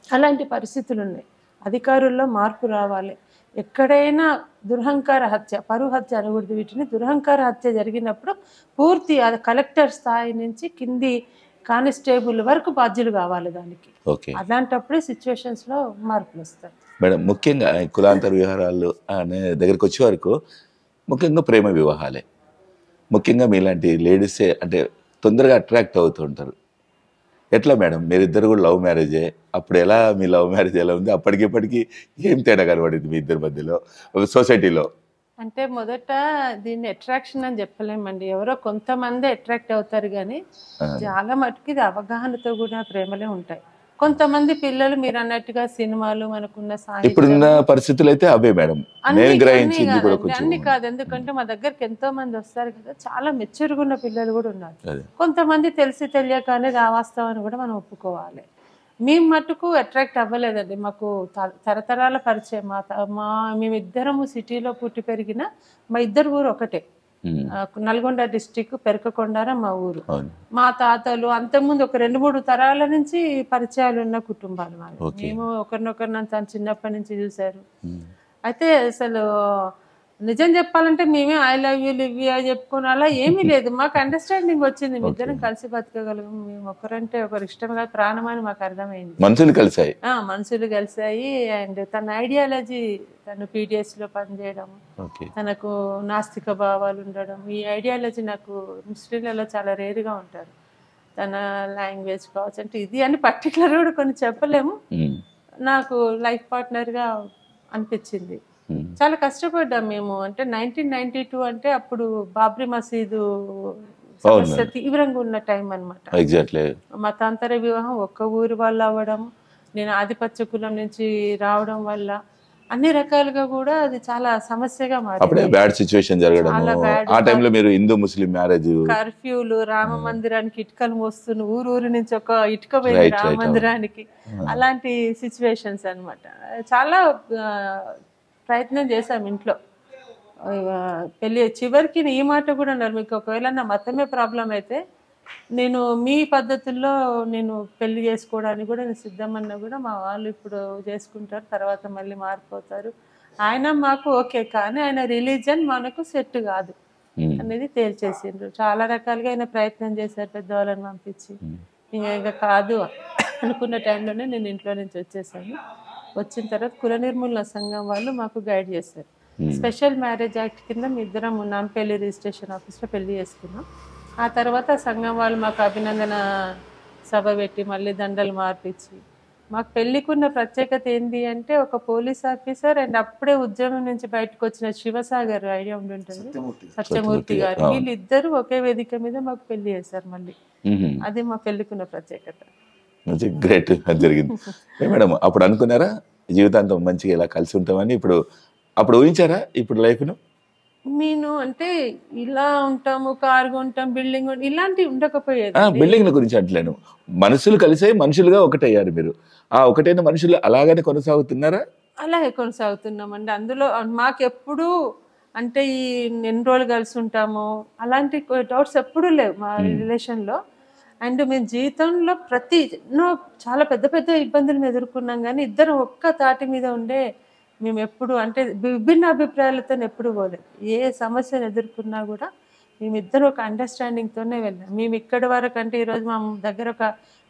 Speaker 3: అలాంటి పరిస్థితులు ఉన్నాయి. అధికారుల్లో మార్పు రావాలి. ఎక్కడైనా దురహంకార హత్య, పరువు హత్య అనకూడదు వీటిని, దురహంకార హత్య జరిగినప్పుడు పూర్తి అది కలెక్టర్ స్థాయి నుంచి కింది కానిస్టేబుల్ వరకు బాధ్యులు కావాలి దానికి. అలాంటప్పుడే సిచ్యువేషన్స్లో మార్పులు వస్తాయి.
Speaker 1: మేడం, ముఖ్యంగా కులాంతర వివాహాలు అనే దగ్గరికి వచ్చే వరకు ముఖ్యంగా ప్రేమ వివాహాలే. ముఖ్యంగా మీలాంటి లేడీసే అంటే తొందరగా అట్రాక్ట్ అవుతుంటారు. ఎట్లా మేడం, మీరిద్దరు కూడా లవ్ మ్యారేజే. అప్పుడు ఎలా మీ లవ్ మ్యారేజ్ ఎలా ఉంది? అప్పటికిప్పటికీ ఏం తేడా కనబడింది మీ ఇద్దరి మధ్యలో సొసైటీలో?
Speaker 3: అంటే మొదట దీన్ని అట్రాక్షన్ అని చెప్పలేమండి. ఎవరో కొంతమంది అట్రాక్ట్ అవుతారు, కానీ చాలా మటుకు ఇది అవగాహనతో కూడా ప్రేమలే ఉంటాయి. కొంతమంది పిల్లలు మీరు అన్నట్టుగా సినిమాలు, మనకున్న
Speaker 1: ఇప్పుడున్న పరిస్థితులు అయితే అవే మేడం.
Speaker 3: అన్ని కాదు, ఎందుకంటే మా దగ్గరికి ఎంతో మంది వస్తారు కదా, చాలా మెచ్యూర్గా ఉన్న పిల్లలు కూడా ఉన్నారు. కొంతమంది తెలిసి తెలియక అనేది ఆ వాస్తవాన్ని కూడా మనం ఒప్పుకోవాలి. మేము మటుకు అట్రాక్ట్ అవ్వలేదండి. మాకు తరతరాల పరిచయం. మేమిద్దరము సిటీలో పుట్టి పెరిగిన, మా ఇద్దరు ఊరు ఒకటే, నల్గొండ డిస్టిక్ పెరకకొండార మా ఊరు. మా తాతలు అంతకుముందు ఒక 2-3 తరాల నుంచి పరిచయాలు ఉన్న కుటుంబాలు వాళ్ళు. మేము ఒకరినొకరు తను చిన్నప్పటి నుంచి చూశారు. అయితే అసలు నిజం చెప్పాలంటే మేమే I love you live you చెప్పుకుని అలా ఏమీ లేదు. మాకు అండర్స్టాండింగ్ వచ్చింది, మీ ఇద్దరం కలిసి బతకగలం, మేము ఒకరంటే ఒకరు ఇష్టం కాదు, ప్రాణం అని మాకు అర్థమైంది. మనసులు కలిసాయి. అండ్ తన ఐడియాలజీ, తను PDS లో పనిచేయడం, తనకు నాస్తిక భావాలు ఉండడం, ఈ ఐడియాలజీ నాకు ముస్లింలలో చాలా రేరుగా ఉంటారు. తన లాంగ్వేజ్ కావచ్చు అంటే ఇది అని పర్టికులర్ కూడా కొన్ని చెప్పలేము. నాకు లైఫ్ పార్ట్నర్గా అనిపించింది. చాలా కష్టపడ్డాం మేము. అంటే 1992 అంటే అప్పుడు బాబ్రీ మసీదు సమస్య తీవ్రంగా ఉన్న టైం అనమాట. మతాంతర వివాహం ఒక్క ఊరి వాళ్ళు అవ్వడం, నేను ఆధిపత్య కులం నుంచి రావడం వల్ల అన్ని రకాలుగా కూడా అది చాలా సమస్యగా మారింది.
Speaker 1: బ్యాడ్ సిచువేషన్ జరగడం, ఆ టైంలో మీరు హిందూ ముస్లిం మ్యారేజ్,
Speaker 3: కర్ఫ్యూలు, రామ మందిరానికి ఇటుకలు మోస్తున్న ఊరు నుంచి ఒక ఇటుక పోయింది రామ మందిరానికి, అలాంటి సిచ్యువేషన్స్ అన్నమాట. చాలా ప్రయత్నం చేశాం ఇంట్లో పెళ్ళి. చివరికి ఈ మాట కూడా అన్నారు, మీకు ఒకవేళ నా మతమే ప్రాబ్లం అయితే నేను మీ పద్ధతుల్లో నేను పెళ్లి చేసుకోవడానికి కూడా నేను సిద్ధమన్నా కూడా మా వాళ్ళు ఇప్పుడు చేసుకుంటారు, తర్వాత మళ్ళీ మారిపోతారు. ఆయన మాకు ఓకే, కానీ ఆయన రిలీజన్ మనకు సెట్ కాదు అనేది తేల్చేసిండ్రు. చాలా రకాలుగా ఆయన ప్రయత్నం చేశారు పెద్దవాళ్ళని పంపించి. ఇంకా కాదు అనుకున్న టైంలోనే నేను ఇంట్లో నుంచి వచ్చేసాను. వచ్చిన తర్వాత కుల నిర్మూలన సంఘం వాళ్ళు మాకు గైడ్ చేశారు. స్పెషల్ మ్యారేజ్ యాక్ట్ కింద మీ ఇద్దరం ఉన్నాం, పెళ్లి రిజిస్ట్రేషన్ ఆఫీస్లో పెళ్లి చేసుకున్నాం. ఆ తర్వాత సంఘం వాళ్ళు మాకు అభినందన సభ పెట్టి మళ్ళీ దండలు మార్పించి, మాకు పెళ్లికున్న ప్రత్యేకత ఏంటి అంటే ఒక పోలీస్ ఆఫీసర్ అండ్ అప్పుడే ఉద్యమం నుంచి బయటకు వచ్చిన శివసాగర్, ఐడియా ఉంటుంటుంది, సత్యమూర్తి గారు, వీళ్ళిద్దరూ ఒకే వేదిక మీద మాకు పెళ్లి చేశారు మళ్ళీ. అది మా పెళ్లికున్న ప్రత్యేకత.
Speaker 1: గ్రేట్ జరిగింది మేడం. అప్పుడు అనుకున్నారా జీవితాంతం మంచిగా ఇలా కలిసి ఉంటామని? అప్పుడు ఊహించారా ఇప్పుడు లైఫ్ను?
Speaker 3: నేను అంటే ఇలా ఉంటాము, కారుగా ఉంటాం, బిల్డింగ్ ఇలాంటివి ఉండకపోయేది.
Speaker 1: బిల్డింగ్ల గురించి అంటలేను, మనుషులు కలిసే మనుషులుగా ఒకటయ్యారు మీరు. ఆ ఒకటైన మనుషులు అలాగనే కొనసాగుతున్నారా?
Speaker 3: అలాగే కొనసాగుతున్నామండి. అందులో మాకెప్పుడు అంటే ఈ ఎన్ని రోజులు కలిసి ఉంటాము అలాంటి డౌట్స్ ఎప్పుడూ లేవు మా రిలేషన్లో. అండ్ మేము జీవితంలో చాలా పెద్ద పెద్ద ఇబ్బందులను ఎదుర్కొన్నాం, కానీ ఇద్దరం ఒక్క తాటి మీద ఉండే మేము ఎప్పుడు అంటే విభిన్న అభిప్రాయాలతో ఎప్పుడు పోలేదు. ఏ సమస్యను ఎదుర్కొన్నా కూడా మేమిద్దరు ఒక అండర్స్టాండింగ్తోనే వెళ్ళాం. మేము ఇక్కడి వరకు అంటే ఈరోజు మా దగ్గర ఒక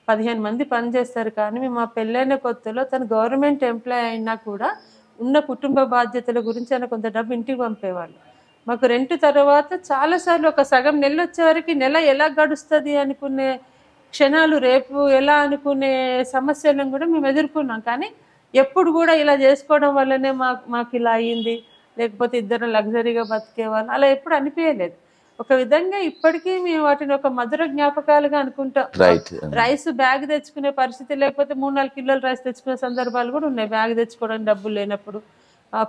Speaker 3: 15 మంది పనిచేస్తారు, కానీ మేము మా పెళ్ళైన కొత్తలో తను గవర్నమెంట్ ఎంప్లాయ్ అయినా కూడా ఉన్న కుటుంబ బాధ్యతల గురించి ఆయన కొంత డబ్బు ఇంటికి పంపేవాళ్ళు. మాకు రెంట్ తర్వాత చాలాసార్లు ఒక సగం నెల వచ్చే వరకు నెల ఎలా గడుస్తుంది అనుకునే క్షణాలు, రేపు ఎలా అనుకునే సమస్యలను కూడా మేము ఎదుర్కొన్నాం. కానీ ఎప్పుడు కూడా ఇలా చేసుకోవడం వల్లనే మాకు ఇలా అయ్యింది, లేకపోతే ఇద్దరు లగ్జరీగా బతికేవాళ్ళు అలా ఎప్పుడు అనిపించలేదు. ఒక విధంగా ఇప్పటికీ మేము వాటిని ఒక మధుర జ్ఞాపకాలుగా అనుకుంటాం. రైస్ బ్యాగ్ తెచ్చుకునే పరిస్థితి లేకపోతే 3-4 కిలోల రైస్ తెచ్చుకునే సందర్భాలు కూడా ఉన్నాయి, బ్యాగ్ తెచ్చుకోవడానికి డబ్బులు లేనప్పుడు.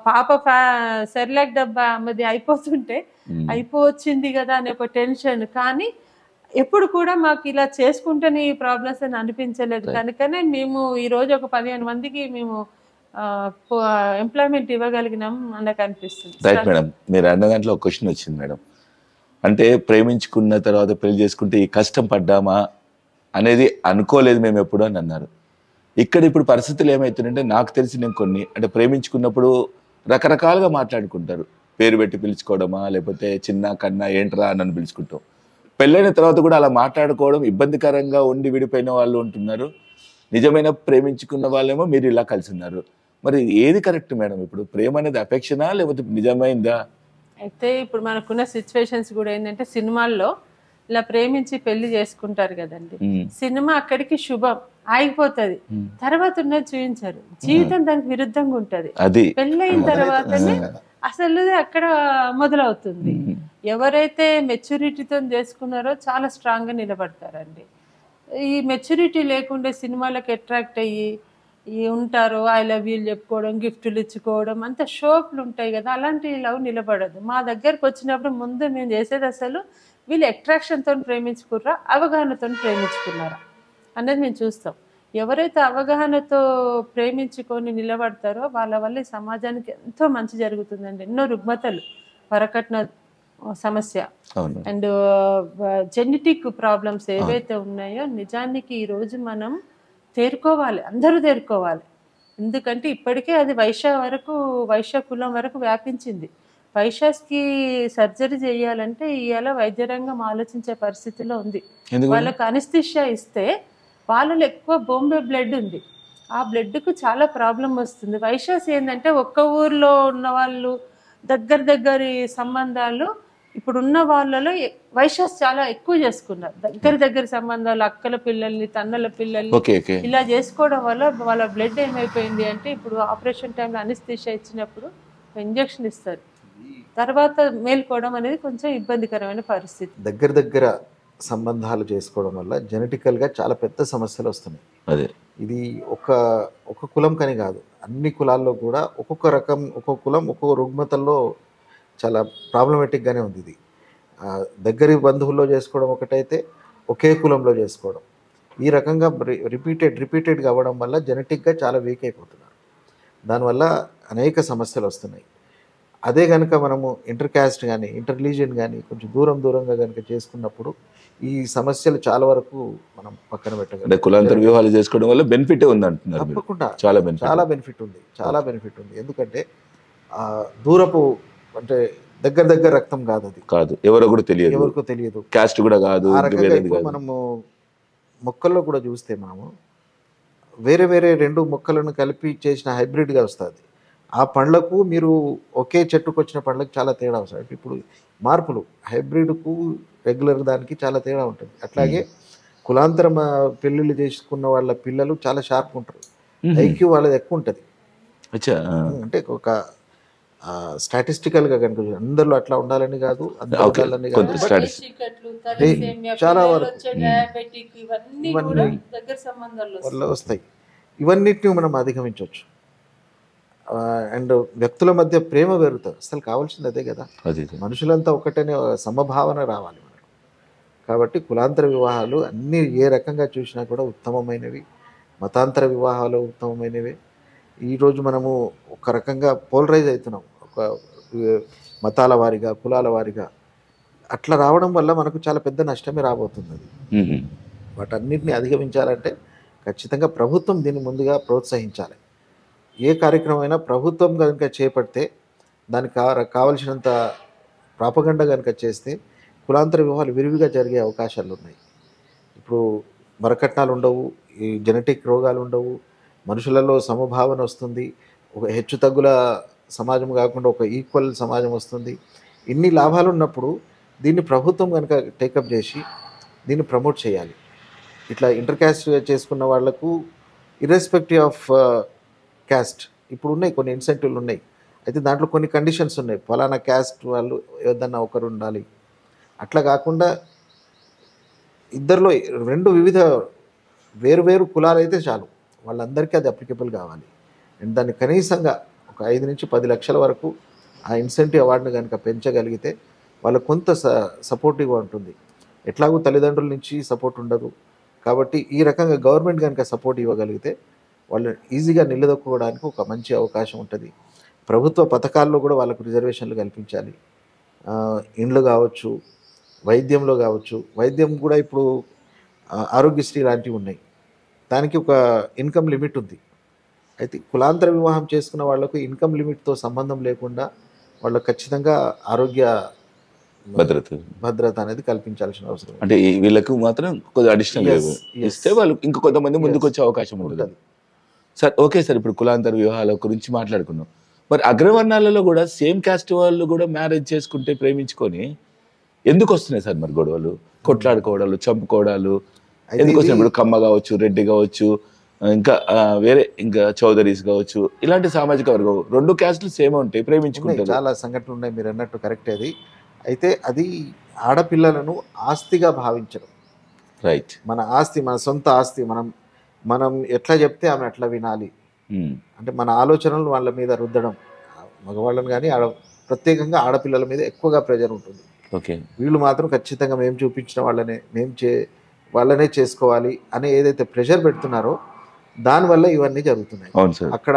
Speaker 3: పాప సెర్లాక్ డబ్బా అమ్మది అయిపోతుంటే అయిపోవచ్చింది కదా అనే ఒక టెన్షన్. కానీ ఎప్పుడు కూడా మాకు ఇలా చేసుకుంటేనే ఈ ప్రాబ్లమ్స్ అని అనిపించలేదు. కనుకనే మేము ఈరోజు ఒక 15 మందికి మేము ఎంప్లాయ్మెంట్ ఇవ్వగలిగినాం నాకు అనిపిస్తుంది.
Speaker 1: రైట్ మేడం, మీరు అన్న దాంట్లో ఒక క్వశ్చన్ వచ్చింది మేడం. అంటే ప్రేమించుకున్న తర్వాత పెళ్లి చేసుకుంటే ఈ కష్టం పడ్డామా అనేది అనుకోలేదు మేము ఎప్పుడు అని అన్నారు. ఇప్పుడు పరిస్థితులు ఏమవుతుందంటే నాకు తెలిసి నేను కొన్ని అంటే ప్రేమించుకున్నప్పుడు రకరకాలుగా మాట్లాడుకుంటారు, పేరు పెట్టి పిలుచుకోవడమా లేకపోతే చిన్న కన్నా ఏంట్రా అని పిలుచుకుంటాం. పెళ్ళైన తర్వాత కూడా అలా మాట్లాడుకోవడం ఇబ్బందికరంగా ఉండి విడిపోయిన వాళ్ళు ఉంటున్నారు. నిజమైన ప్రేమించుకున్న వాళ్ళేమో మీరు ఇలా కలిసి ఉన్నారు. మరి ఏది కరెక్ట్ మేడం? ఇప్పుడు ప్రేమ అనేది అఫెక్షనా లేకపోతే నిజమైందా?
Speaker 3: అయితే ఇప్పుడు మనకున్న సిచ్యువేషన్స్ కూడా ఏంటంటే సినిమాల్లో ఇలా ప్రేమించి పెళ్లి చేసుకుంటారు కదండి, సినిమా అక్కడికి శుభం ఆగిపోతుంది, తర్వాత ఉన్నది చూపించారు, జీవితం దానికి విరుద్ధంగా ఉంటది. పెళ్ళైన తర్వాతనే అసలు అక్కడ మొదలవుతుంది. ఎవరైతే మెచ్యూరిటీతో చేసుకున్నారో చాలా స్ట్రాంగ్ గా నిలబడతారండి. ఈ మెచ్యూరిటీ లేకుండా సినిమాలకు అట్రాక్ట్ అయ్యి ఉంటారు, ఐ లవ్ యూ చెప్పుకోవడం, గిఫ్ట్లు ఇచ్చుకోవడం, అంత షోపులు ఉంటాయి కదా, అలాంటి లవ్ నిలబడదు. మా దగ్గరకు వచ్చినప్పుడు ముందు మేము చేసేది అసలు వీళ్ళు అట్రాక్షన్తో ప్రేమించుకున్నారా అవగాహనతో ప్రేమించుకున్నారా అనేది మేము చూస్తాం. ఎవరైతే అవగాహనతో ప్రేమించుకొని నిలబడతారో వాళ్ళ వల్ల సమాజానికి ఎంతో మంచి జరుగుతుందండి. ఎన్నో రుగ్మతలు, వరకట్న సమస్య అండ్ జెనెటిక్ ప్రాబ్లమ్స్ ఏవైతే ఉన్నాయో నిజానికి ఈరోజు మనం తేరుకోవాలి, అందరూ తేరుకోవాలి. ఎందుకంటే ఇప్పటికే అది వైశ్య కులం వరకు వ్యాపించింది. వైశ్యాస్కి సర్జరీ చేయాలంటే ఇవాళ వైద్య రంగం ఆలోచించే పరిస్థితిలో ఉంది. వాళ్ళకు అనిస్థిషియా ఇస్తే వాళ్ళలో ఎక్కువ బొంబే బ్లడ్ ఉంది, ఆ బ్లడ్కు చాలా ప్రాబ్లం వస్తుంది. వైశ్యాస్ ఏంటంటే ఒక్క ఊర్లో ఉన్న వాళ్ళు దగ్గరి సంబంధాలు ఇప్పుడున్న వాళ్ళలో వైశ్యాస్ చాలా ఎక్కువ చేసుకున్నారు. దగ్గర సంబంధాలు, అక్కల పిల్లల్ని, తన్నల పిల్లల్ని ఇలా చేసుకోవడం వల్ల వాళ్ళ బ్లడ్ ఏమైపోయింది అంటే, ఇప్పుడు ఆపరేషన్ టైంలో అనిస్థిషియా ఇచ్చినప్పుడు ఇంజెక్షన్ ఇస్తారు, తర్వాత మేల్కోవడం అనేది కొంచెం ఇబ్బందికరమైన పరిస్థితి.
Speaker 2: దగ్గర సంబంధాలు చేసుకోవడం వల్ల జెనెటికల్గా చాలా పెద్ద సమస్యలు వస్తున్నాయి.
Speaker 1: అదే
Speaker 2: ఇది ఒక కులం కని కాదు, అన్ని కులాల్లో కూడా ఒక్కొక్క రకం, ఒక్కొక్క కులం ఒక్కొక్క రుగ్మతల్లో చాలా ప్రాబ్లమేటిక్గానే ఉంది. ఇది దగ్గరి బంధువుల్లో చేసుకోవడం ఒకటైతే, ఒకే కులంలో చేసుకోవడం, ఈ రకంగా రిపీటెడ్గా అవ్వడం వల్ల జెనెటిక్గా చాలా వీక్ అయిపోతున్నారు. దానివల్ల అనేక సమస్యలు వస్తున్నాయి. అదే కనుక మనము ఇంటర్ క్యాస్ట్ కానీ ఇంటర్ రిలీజియన్ కానీ కొంచెం దూరంగా కనుక చేసుకున్నప్పుడు ఈ సమస్యలు చాలా వరకు మనం పక్కన పెట్టగలం.
Speaker 1: కులాంతర వివాహాలు చేసుకోవడం వల్ల బెనిఫిట్ ఉంది అంటున్నారు.
Speaker 2: తప్పకుండా
Speaker 1: చాలా
Speaker 2: బెనిఫిట్ ఉంది. ఎందుకంటే దూరపు అంటే దగ్గర రక్తం కాదు, అది కాదు, ఎవరికో తెలియదు,
Speaker 1: కాస్ట్ కూడా కాదు.
Speaker 2: మనము మొక్కల్లో కూడా చూస్తే మనము వేరే రెండు మొక్కలను కలిపి చేసిన హైబ్రిడ్గా వస్తుంది. ఆ పండ్లకు మీరు ఒకే చెట్టుకు వచ్చిన పండ్లకు చాలా తేడా వస్తుంది. ఇప్పుడు మార్పులు హైబ్రిడ్కు రెగ్యులర్ దానికి చాలా తేడా ఉంటుంది. అట్లాగే కులాంతరం పెళ్ళిళ్ళు చేసుకున్న వాళ్ళ పిల్లలు చాలా షార్ప్ ఉంటారు, ఐక్యూ వాళ్ళది ఎక్కువ ఉంటుంది. అంటే ఒక స్టాటిస్టికల్గా కనుక అందరిలో అట్లా ఉండాలని కాదు, చాలా వరకు వల్ల వస్తాయి. ఇవన్నిటిని మనం అధిగమించవచ్చు. అండ్ వ్యక్తుల మధ్య ప్రేమ పెరుగుతుంది. అసలు కావాల్సింది అదే కదా, మనుషులంతా ఒకటనే సమభావన రావాలి మనకు. కాబట్టి కులాంతర వివాహాలు అన్నీ ఏ రకంగా చూసినా కూడా ఉత్తమమైనవి, మతాంతర వివాహాలు ఉత్తమమైనవి. ఈరోజు మనము ఒక రకంగా పోలరైజ్ అవుతున్నాం, ఒక మతాల వారిగా, కులాల వారిగా. అట్లా రావడం వల్ల మనకు చాలా పెద్ద నష్టమే రాబోతుంది. అది వాటన్నిటిని అధిగమించాలంటే ఖచ్చితంగా ప్రభుత్వం దీన్ని ముందుగా ప్రోత్సహించాలి. ఏ కార్యక్రమం అయినా ప్రభుత్వం కనుక చేపడితే, దానికి కావలసినంత ప్రాపగండ కనుక చేస్తే కులాంతర వివాహాలు విరివిగా జరిగే అవకాశాలు ఉన్నాయి. ఇప్పుడు మరకట్నాలు ఉండవు, ఈ జెనెటిక్ రోగాలు ఉండవు, మనుషులలో సమభావన వస్తుంది, ఒక హెచ్చు తగ్గుల సమాజం కాకుండా ఒక ఈక్వల్ సమాజం వస్తుంది. ఇన్ని లాభాలు ఉన్నప్పుడు దీన్ని ప్రభుత్వం కనుక టేకప్ చేసి దీన్ని ప్రమోట్ చేయాలి. ఇట్లా ఇంటర్ క్యాస్ట్ చేసుకున్న వాళ్లకు ఇర్రెస్పెక్టివ్ ఆఫ్ క్యాస్ట్ ఇప్పుడు ఉన్నాయి, కొన్ని ఇన్సెంటివ్లు ఉన్నాయి. అయితే దాంట్లో కొన్ని కండిషన్స్ ఉన్నాయి, ఫలానా క్యాస్ట్ వాళ్ళు ఏదన్నా ఒకరు ఉండాలి. అట్లా కాకుండా ఇద్దరిలో రెండు వివిధ వేరు కులాలు అయితే చాలు, వాళ్ళందరికీ అది అప్లికబుల్ కావాలి. అండ్ దాన్ని కనీసంగా ఒక 5 నుంచి 10 లక్షల వరకు ఆ ఇన్సెంటివ్ అవార్డును కనుక పెంచగలిగితే వాళ్ళకు కొంత సపోర్టివ్గా ఉంటుంది. ఎట్లాగూ తల్లిదండ్రుల నుంచి సపోర్ట్ ఉండదు కాబట్టి ఈ రకంగా గవర్నమెంట్ కనుక సపోర్ట్ ఇవ్వగలిగితే వాళ్ళు ఈజీగా నిలదొక్కుకోవడానికి ఒక మంచి అవకాశం ఉంటుంది. ప్రభుత్వ పథకాల్లో కూడా వాళ్ళకు రిజర్వేషన్లు కల్పించాలి. ఇండ్లు కావచ్చు, వైద్యంలో కావచ్చు. వైద్యం కూడా ఇప్పుడు ఆరోగ్యశ్రీ లాంటివి ఉన్నాయి, దానికి ఒక ఇన్కమ్ లిమిట్ ఉంది. అయితే కులాంతర వివాహం చేసుకున్న వాళ్లకు ఇన్కమ్ లిమిట్తో సంబంధం లేకుండా వాళ్ళకు ఖచ్చితంగా ఆరోగ్య భద్రత అనేది కల్పించాల్సిన అవసరం.
Speaker 1: అంటే వీళ్ళకు మాత్రం కొద్దిగా అడిషనల్ ఇస్తే వాళ్ళు ఇంకా కొంతమంది ముందుకు వచ్చే అవకాశం ఉంటుంది. సార్ ఓకే సార్, ఇప్పుడు కులాంతర వివాహాల గురించి మాట్లాడుకున్నాం. మరి అగ్రవర్ణాలలో కూడా సేమ్ క్యాస్ట్ వాళ్ళు కూడా మ్యారేజ్ చేసుకుంటే ప్రేమించుకొని ఎందుకు వస్తున్నాయి సార్ మరి గొడవలు, కొట్లాడుకోవడాలు, చంపుకోవడాలు ఎందుకు వస్తున్నాయి? ఇప్పుడు కమ్మ కావచ్చు, రెడ్డి కావచ్చు, ఇంకా వేరే ఇంకా చౌదరీస్ కావచ్చు, ఇలాంటి సామాజిక వర్గం రెండు క్యాస్ట్లు సేమ్ ఉంటాయి, ప్రేమించుకుంటారు.
Speaker 2: చాలా సంఘటనలు ఉన్నాయి, మీరు అన్నట్టు కరెక్ట్. అయితే అది ఆడపిల్లలను ఆస్తిగా భావించడం.
Speaker 1: రైట్,
Speaker 2: మన ఆస్తి, మన సొంత ఆస్తి, మనం ఎట్లా చెప్తే ఆమె అట్లా వినాలి. అంటే మన ఆలోచనలు వాళ్ళ మీద రుద్దడం, మగవాళ్ళని కానీ ప్రత్యేకంగా ఆడపిల్లల మీద ఎక్కువగా ప్రెజర్ ఉంటుంది.
Speaker 1: ఓకే,
Speaker 2: వీళ్ళు మాత్రం ఖచ్చితంగా మేము చూపించిన వాళ్ళనే చేసుకోవాలి అనే ఏదైతే ప్రెషర్ పెడుతున్నారో దానివల్ల ఇవన్నీ జరుగుతున్నాయి. అక్కడ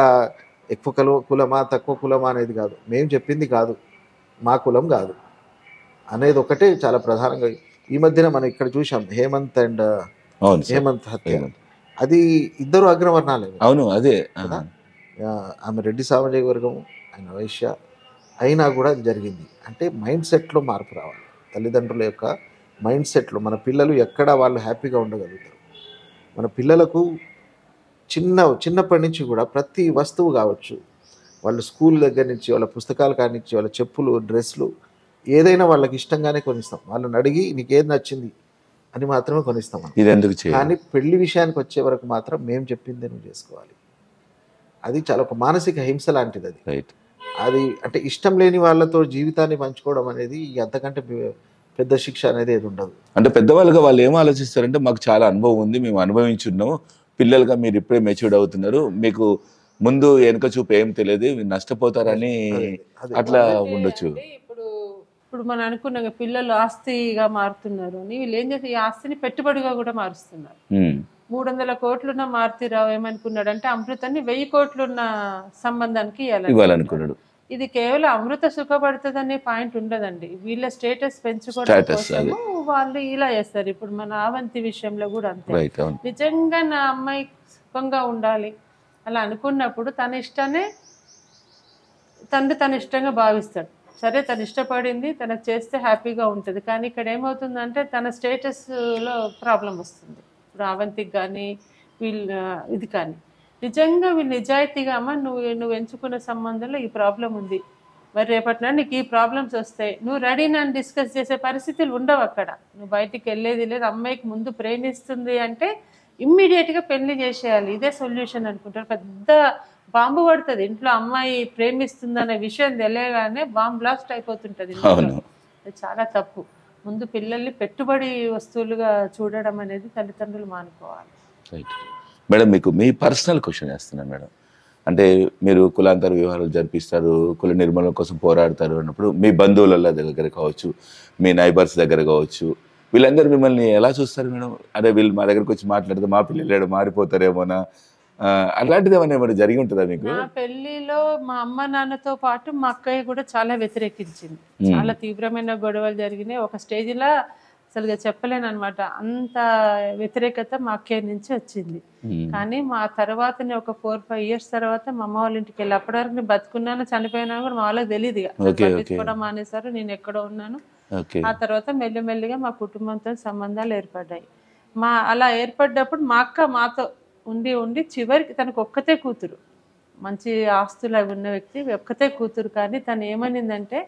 Speaker 2: ఎక్కువ కులమా తక్కువ కులమా అనేది కాదు, మేము చెప్పింది కాదు, మా కులం కాదు అనేది ఒకటే చాలా ప్రధానంగా. ఈ మధ్యన మనం ఇక్కడ చూసాం హేమంత్ హత్య, అది ఇద్దరు అగ్రవర్ణాలే.
Speaker 1: అవును, అదే
Speaker 2: ఆమె రెడ్డి సామాజిక వర్గం, ఆయన వైశ్య అయినా కూడా అది జరిగింది. అంటే మైండ్ సెట్లో మార్పు రావాలి, తల్లిదండ్రుల యొక్క మైండ్ సెట్లో. మన పిల్లలు ఎక్కడ వాళ్ళు హ్యాపీగా ఉండగలుగుతారు. మన పిల్లలకు చిన్నప్పటి నుంచి కూడా ప్రతి వస్తువు కావచ్చు, వాళ్ళు స్కూల్ దగ్గర నుంచి, వాళ్ళ పుస్తకాల కాడి నుంచి, వాళ్ళ చెప్పులు, డ్రెస్లు, ఏదైనా వాళ్ళకి ఇష్టంగానే కొనిస్తాం. వాళ్ళని అడిగి నీకు ఏది నచ్చింది అని మాత్రమే కొనిస్తాం.
Speaker 1: ఇది ఎందుకు చేయాలి?
Speaker 2: కానీ పెళ్లి విషయానికి వచ్చే వరకు మాత్రం మేము చెప్పిందే నువ్వు చేసుకోవాలి. అది చాలా ఒక మానసిక హింస లాంటిది అది.
Speaker 1: రైట్.
Speaker 2: అది అంటే ఇష్టం లేని వాళ్ళతో జీవితాన్ని పంచుకోవడం అనేది అంతకంటే పెద్ద శిక్ష అనేది ఏది ఉండదు.
Speaker 1: అంటే పెద్దవాళ్ళుగా వాళ్ళు ఏం ఆలోచిస్తారంటే మాకు చాలా అనుభవం ఉంది, మేము అనుభవించున్నాము, పిల్లలుగా మీరు ఇప్పుడే మెచ్యూర్డ్ అవుతున్నారు, మీకు ముందు వెనుక చూపు ఏం తెలియదు, నష్టపోతారని అట్లా ఉండొచ్చు.
Speaker 3: ఇప్పుడు మనం అనుకున్నాం పిల్లలు ఆస్తిగా మారుతున్నారు అని, వీళ్ళు ఏం చేస్తే ఈ ఆస్తిని పెట్టుబడిగా కూడా మారుస్తున్నారు. 300 కోట్లున్న మారుతిరావు ఏమనుకున్నాడు అంటే అమృతాన్ని 1000 కోట్లున్న సంబంధానికి ఇవ్వాలనుకున్నాడు. ఇది కేవలం అమృత సుఖపడుతుందనే పాయింట్ ఉండదండి, వీళ్ళ స్టేటస్ పెంచుకోవడం కోసము వాళ్ళు ఇలా చేస్తారు. ఇప్పుడు మన అవంతి విషయంలో కూడా అంతే. నిజంగా నా అమ్మాయి సుఖంగా ఉండాలి అలా అనుకున్నప్పుడు తన ఇష్టాన్ని తండ్రి తన ఇష్టంగా భావిస్తాడు. సరే తను ఇష్టపడింది తనకు చేస్తే హ్యాపీగా ఉంటుంది, కానీ ఇక్కడ ఏమవుతుందంటే తన స్టేటస్లో ప్రాబ్లం వస్తుంది. ఇప్పుడు అవంతికి కానీ వీళ్ళు ఇది కానీ నిజంగా వీళ్ళు నిజాయితీగా అమ్మ నువ్వు ఎంచుకున్న సంబంధంలో ఈ ప్రాబ్లం ఉంది, మరి రేపటి నాడు నీకు ఈ ప్రాబ్లమ్స్ వస్తాయి, నువ్వు రెడీ నన్ను డిస్కస్ చేసే పరిస్థితులు ఉండవు. అక్కడ నువ్వు బయటికి వెళ్ళేది లేదు. అమ్మాయికి ముందు ప్రేమిస్తుంది అంటే ఇమ్మీడియట్గా పెళ్లి చేసేయాలి, ఇదే సొల్యూషన్ అనుకుంటారు. పెద్ద బాంబు పడుతుంది ఇంట్లో, అమ్మాయి ప్రేమిస్తుందనే విషయం తెలియగానే బాంబ్ బ్లాస్ట్ అయిపోతుంటుంది. అది చాలా తప్పు. ముందు పిల్లల్ని పెట్టుబడి వస్తువులుగా చూడడం అనేది తల్లిదండ్రులు మానుకోవాలి.
Speaker 1: మేడం, మీకు మీ పర్సనల్ క్వశ్చన్ వేస్తున్నాను మేడం. అంటే మీరు కులాంతర వివాహాలు జరిపిస్తారు, కుల నిర్మూలన కోసం పోరాడతారు అన్నప్పుడు మీ బంధువుల దగ్గర కావచ్చు, మీ నైబర్స్ దగ్గర కావచ్చు, వీళ్ళందరూ మిమ్మల్ని ఎలా చూస్తారు మేడం? అదే వీళ్ళు మా దగ్గరకు వచ్చి మాట్లాడితే మా పిల్లలు మారిపోతారేమోనా, అలాంటిది ఏమైనా జరిగి ఉంటుందా మీకు?
Speaker 3: నా పెళ్లిలో మా అమ్మ నాన్నతో పాటు మా అక్కయ్య కూడా చాలా వ్యతిరేకించింది. చాలా తీవ్రమైన గొడవలు జరిగినాయి. ఒక స్టేజ్లో అసలుగా చెప్పలేను అనమాట, అంత వ్యతిరేకత మా అక్కయ్య నుంచి వచ్చింది. కానీ మా తర్వాతనే ఒక 4-5 years తర్వాత మా అమ్మ వాళ్ళ ఇంటికి వెళ్ళి, అప్పటి వరకు నేను బతుకున్నాను చనిపోయినా కూడా మా వాళ్ళకి తెలియదు, పట్టించుకోవడం మానేశారు, నేను ఎక్కడో ఉన్నాను. ఆ తర్వాత మెల్లిమెల్లిగా మా కుటుంబంతో సంబంధాలు ఏర్పడ్డాయి. అలా ఏర్పడ్డప్పుడు మా అక్క మాతో ఉండి ఉండి చివరికి తనకు ఒక్కతే కూతురు, మంచి ఆస్తులు అవి ఉన్న వ్యక్తి, ఒక్కతే కూతురు. కానీ తను ఏమనిందంటే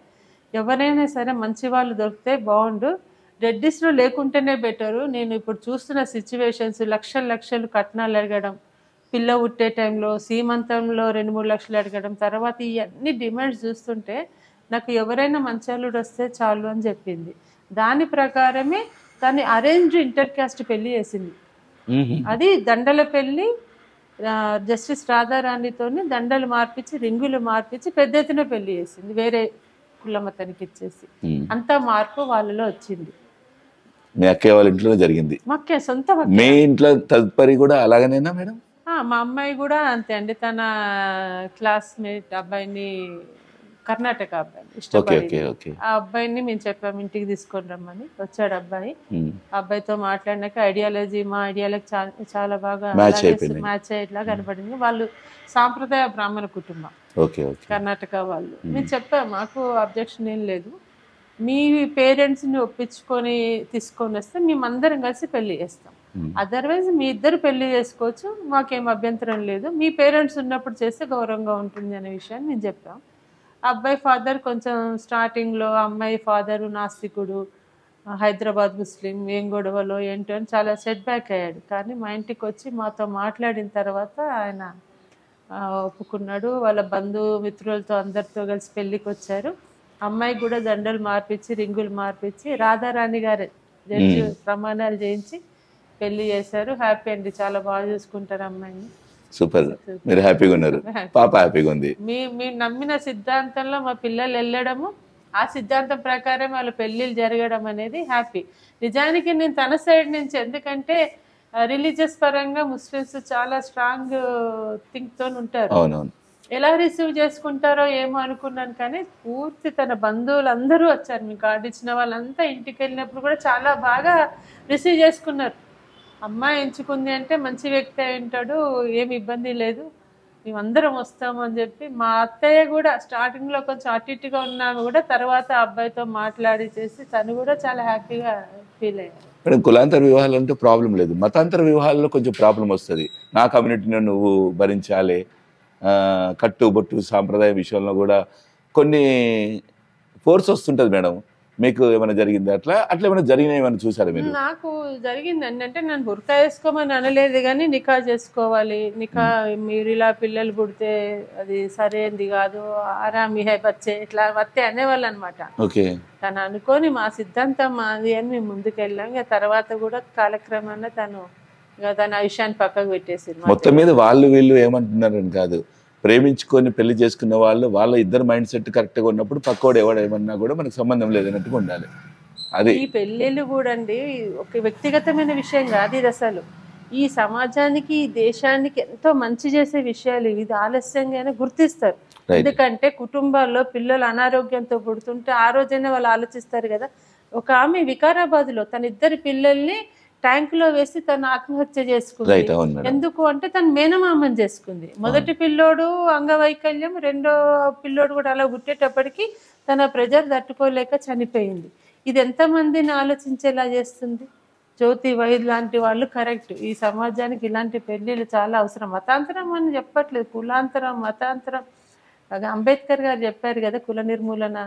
Speaker 3: ఎవరైనా సరే మంచి వాళ్ళు దొరికితే బాగుండు, రెడ్డిస్లో లేకుంటేనే బెటరు. నేను ఇప్పుడు చూస్తున్న సిచ్యువేషన్స్, లక్షలు కట్నాలు అడగడం, పిల్ల పుట్టే టైంలో సీమంతంలో 2-3 లక్షలు అడగడం, తర్వాత ఇవన్నీ డిమాండ్స్ చూస్తుంటే నాకు ఎవరైనా మంచాలుడు వస్తే చాలు అని చెప్పింది. దాని ప్రకారమే తను అరేంజ్ ఇంటర్ క్యాస్ట్ పెళ్లి చేసింది. అది దండల పెళ్లి, జస్టిస్ రాధారాణితోని దండలు మార్పించి రింగులు మార్పించి పెద్ద ఎత్తున పెళ్లి చేసింది, వేరే కులమతానికి ఇచ్చేసి. అంత మార్పు వాళ్ళలో వచ్చింది.
Speaker 1: మీ అక్కయ్య వాళ్ళ ఇంట్లో జరిగింది?
Speaker 3: మా అక్కయ్య సొంత.
Speaker 1: మీ ఇంట్లో తదుపరి కూడా అలాగనేనా మేడం?
Speaker 3: మా అమ్మాయి కూడా అంతే అండి. తన క్లాస్మేట్ అబ్బాయిని, కర్ణాటక అబ్బాయిని ఇష్టపడింది. ఆ అబ్బాయిని మేము చెప్పాము ఇంటికి తీసుకొని రమ్మని. వచ్చాడు అబ్బాయి. అబ్బాయితో మాట్లాడినాక మా ఐడియాలజీ చాలా బాగా మ్యాచ్ అయ్యేలా కనపడింది. వాళ్ళు సాంప్రదాయ బ్రాహ్మణ కుటుంబం, కర్ణాటక వాళ్ళు. మేము చెప్పాము మాకు అబ్జెక్షన్ ఏం లేదు, మీ పేరెంట్స్ని ఒప్పించుకొని తీసుకొని వస్తే మేమందరం కలిసి పెళ్లి చేస్తాం, అదర్వైజ్ మీ ఇద్దరు పెళ్లి చేసుకోవచ్చు, మాకేం అభ్యంతరం లేదు, మీ పేరెంట్స్ ఉన్నప్పుడు చేస్తే గౌరవంగా ఉంటుంది అనే విషయాన్ని మేము చెప్పాం. అబ్బాయి ఫాదర్ కొంచెం స్టార్టింగ్లో, అమ్మాయి ఫాదరు నాస్తికుడు, హైదరాబాద్ ముస్లిం, ఏం గొడవలో ఏంటో అని చాలా సెట్ బ్యాక్ అయ్యాడు. కానీ మా ఇంటికి వచ్చి మాతో మాట్లాడిన తర్వాత ఆయన ఒప్పుకున్నాడు. వాళ్ళ బంధుమిత్రులతో అందరితో కలిసి పెళ్ళికి వచ్చారు. అమ్మాయికి కూడా దండలు మార్పించి రింగులు మార్పించి రాధారాణి గారే జడ్జి ప్రమాణాలు చేయించి పెళ్లి చేశారు. హ్యాపీ అండి, చాలా బాగా చూసుకుంటారు అమ్మాయిని.
Speaker 1: సూపర్, మీరు హ్యాపీగా ఉన్నారు, పాప హ్యాపీగా ఉంది.
Speaker 3: మీ నమ్మిన సిద్ధాంతంలో మా పిల్లలు వెళ్ళడము, ఆ సిద్ధాంతం ప్రకారం వాళ్ళ పెళ్ళిళ్ళు జరగడం అనేది హ్యాపీ. నిజానికి నేను తన సైడ్ నుంచి, ఎందుకంటే రిలీజియస్ పరంగా ముస్లిమ్స్ చాలా స్ట్రాంగ్ థింక్ తో ఉంటారు, ఎలా రిసీవ్ చేసుకుంటారో ఏమో అనుకున్నాను. కానీ పూర్తి తన బంధువులు అందరూ వచ్చారు, మీ కార్డు ఇచ్చిన వాళ్ళంతా ఇంటికి వెళ్ళినప్పుడు కూడా చాలా బాగా రిసీవ్ చేసుకున్నారు. అమ్మాయి ఎంచుకుంది అంటే మంచి వ్యక్తి అయి ఉంటాడు, ఏమి ఇబ్బంది లేదు, మేమందరం వస్తాము అని చెప్పి. మా అత్తయ్య కూడా స్టార్టింగ్లో కొంచెం అటు ఇటుగా ఉన్నాము కూడా, తర్వాత అబ్బాయితో మాట్లాడి చేసి తను కూడా చాలా హ్యాపీగా ఫీల్ అయ్యారు.
Speaker 1: మేడం, కులాంతర వివాహాలు అంటే ప్రాబ్లం లేదు, మతాంతర వివాహాల్లో కొంచెం ప్రాబ్లం వస్తుంది. నా కమ్యూనిటీని నువ్వు భరించాలి, కట్టు బొట్టు సాంప్రదాయ విషయంలో కూడా కొన్ని ఫోర్స్ వస్తుంటది మేడం. మీకు ఏమైనా జరిగింది అట్లా ఏమైనా జరిగినా ఏమైనా చూసారా మీరు?
Speaker 3: నాకు జరిగిందండి. అంటే నేను బుర్కా వేసుకోమని అనలేదు కానీ నికా చేసుకోవాలి, నికా మీరు ఇలా పిల్లలు పుడితే అది సరైనది కాదు, ఆరామి హై బచ్చే ఇట్లా వస్తే అనేవాళ్ళు అనమాట.
Speaker 1: ఓకే.
Speaker 3: తను అనుకొని మా సిద్ధాంతం మాది అని మేము ముందుకెళ్ళాం. ఇక తర్వాత కూడా కాలక్రమాన తన విషయాన్ని పక్కకు పెట్టేసింది.
Speaker 1: మొత్తం మీద వాళ్ళు వీళ్ళు ఏమంటున్నారని కాదు, ప్రేమించుకొని పెళ్లి చేసుకున్న వాళ్ళ ఇద్దరు మైండ్ సెట్ కరెక్ట్గా ఉన్నప్పుడు పక్కోడు ఎవడేమన్నా కూడా మనకు సంబంధం లేదన్నట్టుగా ఉండాలి. అది
Speaker 3: ఈ పెళ్ళిళ్ళు కూడా అండి ఒక వ్యక్తిగతమైన విషయం కాదు ఇది. అసలు ఈ సమాజానికి ఈ దేశానికి ఎంతో మంచి చేసే విషయాలు. ఇది ఆలస్యంగానే గుర్తిస్తారు. ఎందుకంటే కుటుంబాల్లో పిల్లలు అనారోగ్యంతో పుడుతుంటే ఆ రోజైనా వాళ్ళు ఆలోచిస్తారు కదా. ఒక ఆమె వికారాబాద్లో తన ఇద్దరు పిల్లల్ని ట్యాంకులో వేసి తను ఆత్మహత్య చేసుకుంది. ఎందుకు అంటే తను మేనమామని చేసుకుంది. మొదటి పిల్లోడు అంగవైకల్యం, రెండో పిల్లోడు కూడా అలా పుట్టేటప్పటికి తన ప్రెజర్ తట్టుకోలేక చనిపోయింది. ఇది ఎంతమందిని ఆలోచించేలా చేస్తుంది. జ్యోతి వైద్ లాంటి వాళ్ళు కరెక్ట్. ఈ సమాజానికి ఇలాంటి పెళ్ళిళ్ళు చాలా అవసరం. మతాంతరం అని చెప్పట్లేదు, కులాంతరం, మతాంతరం. అంబేద్కర్ గారు చెప్పారు కదా, కుల నిర్మూలన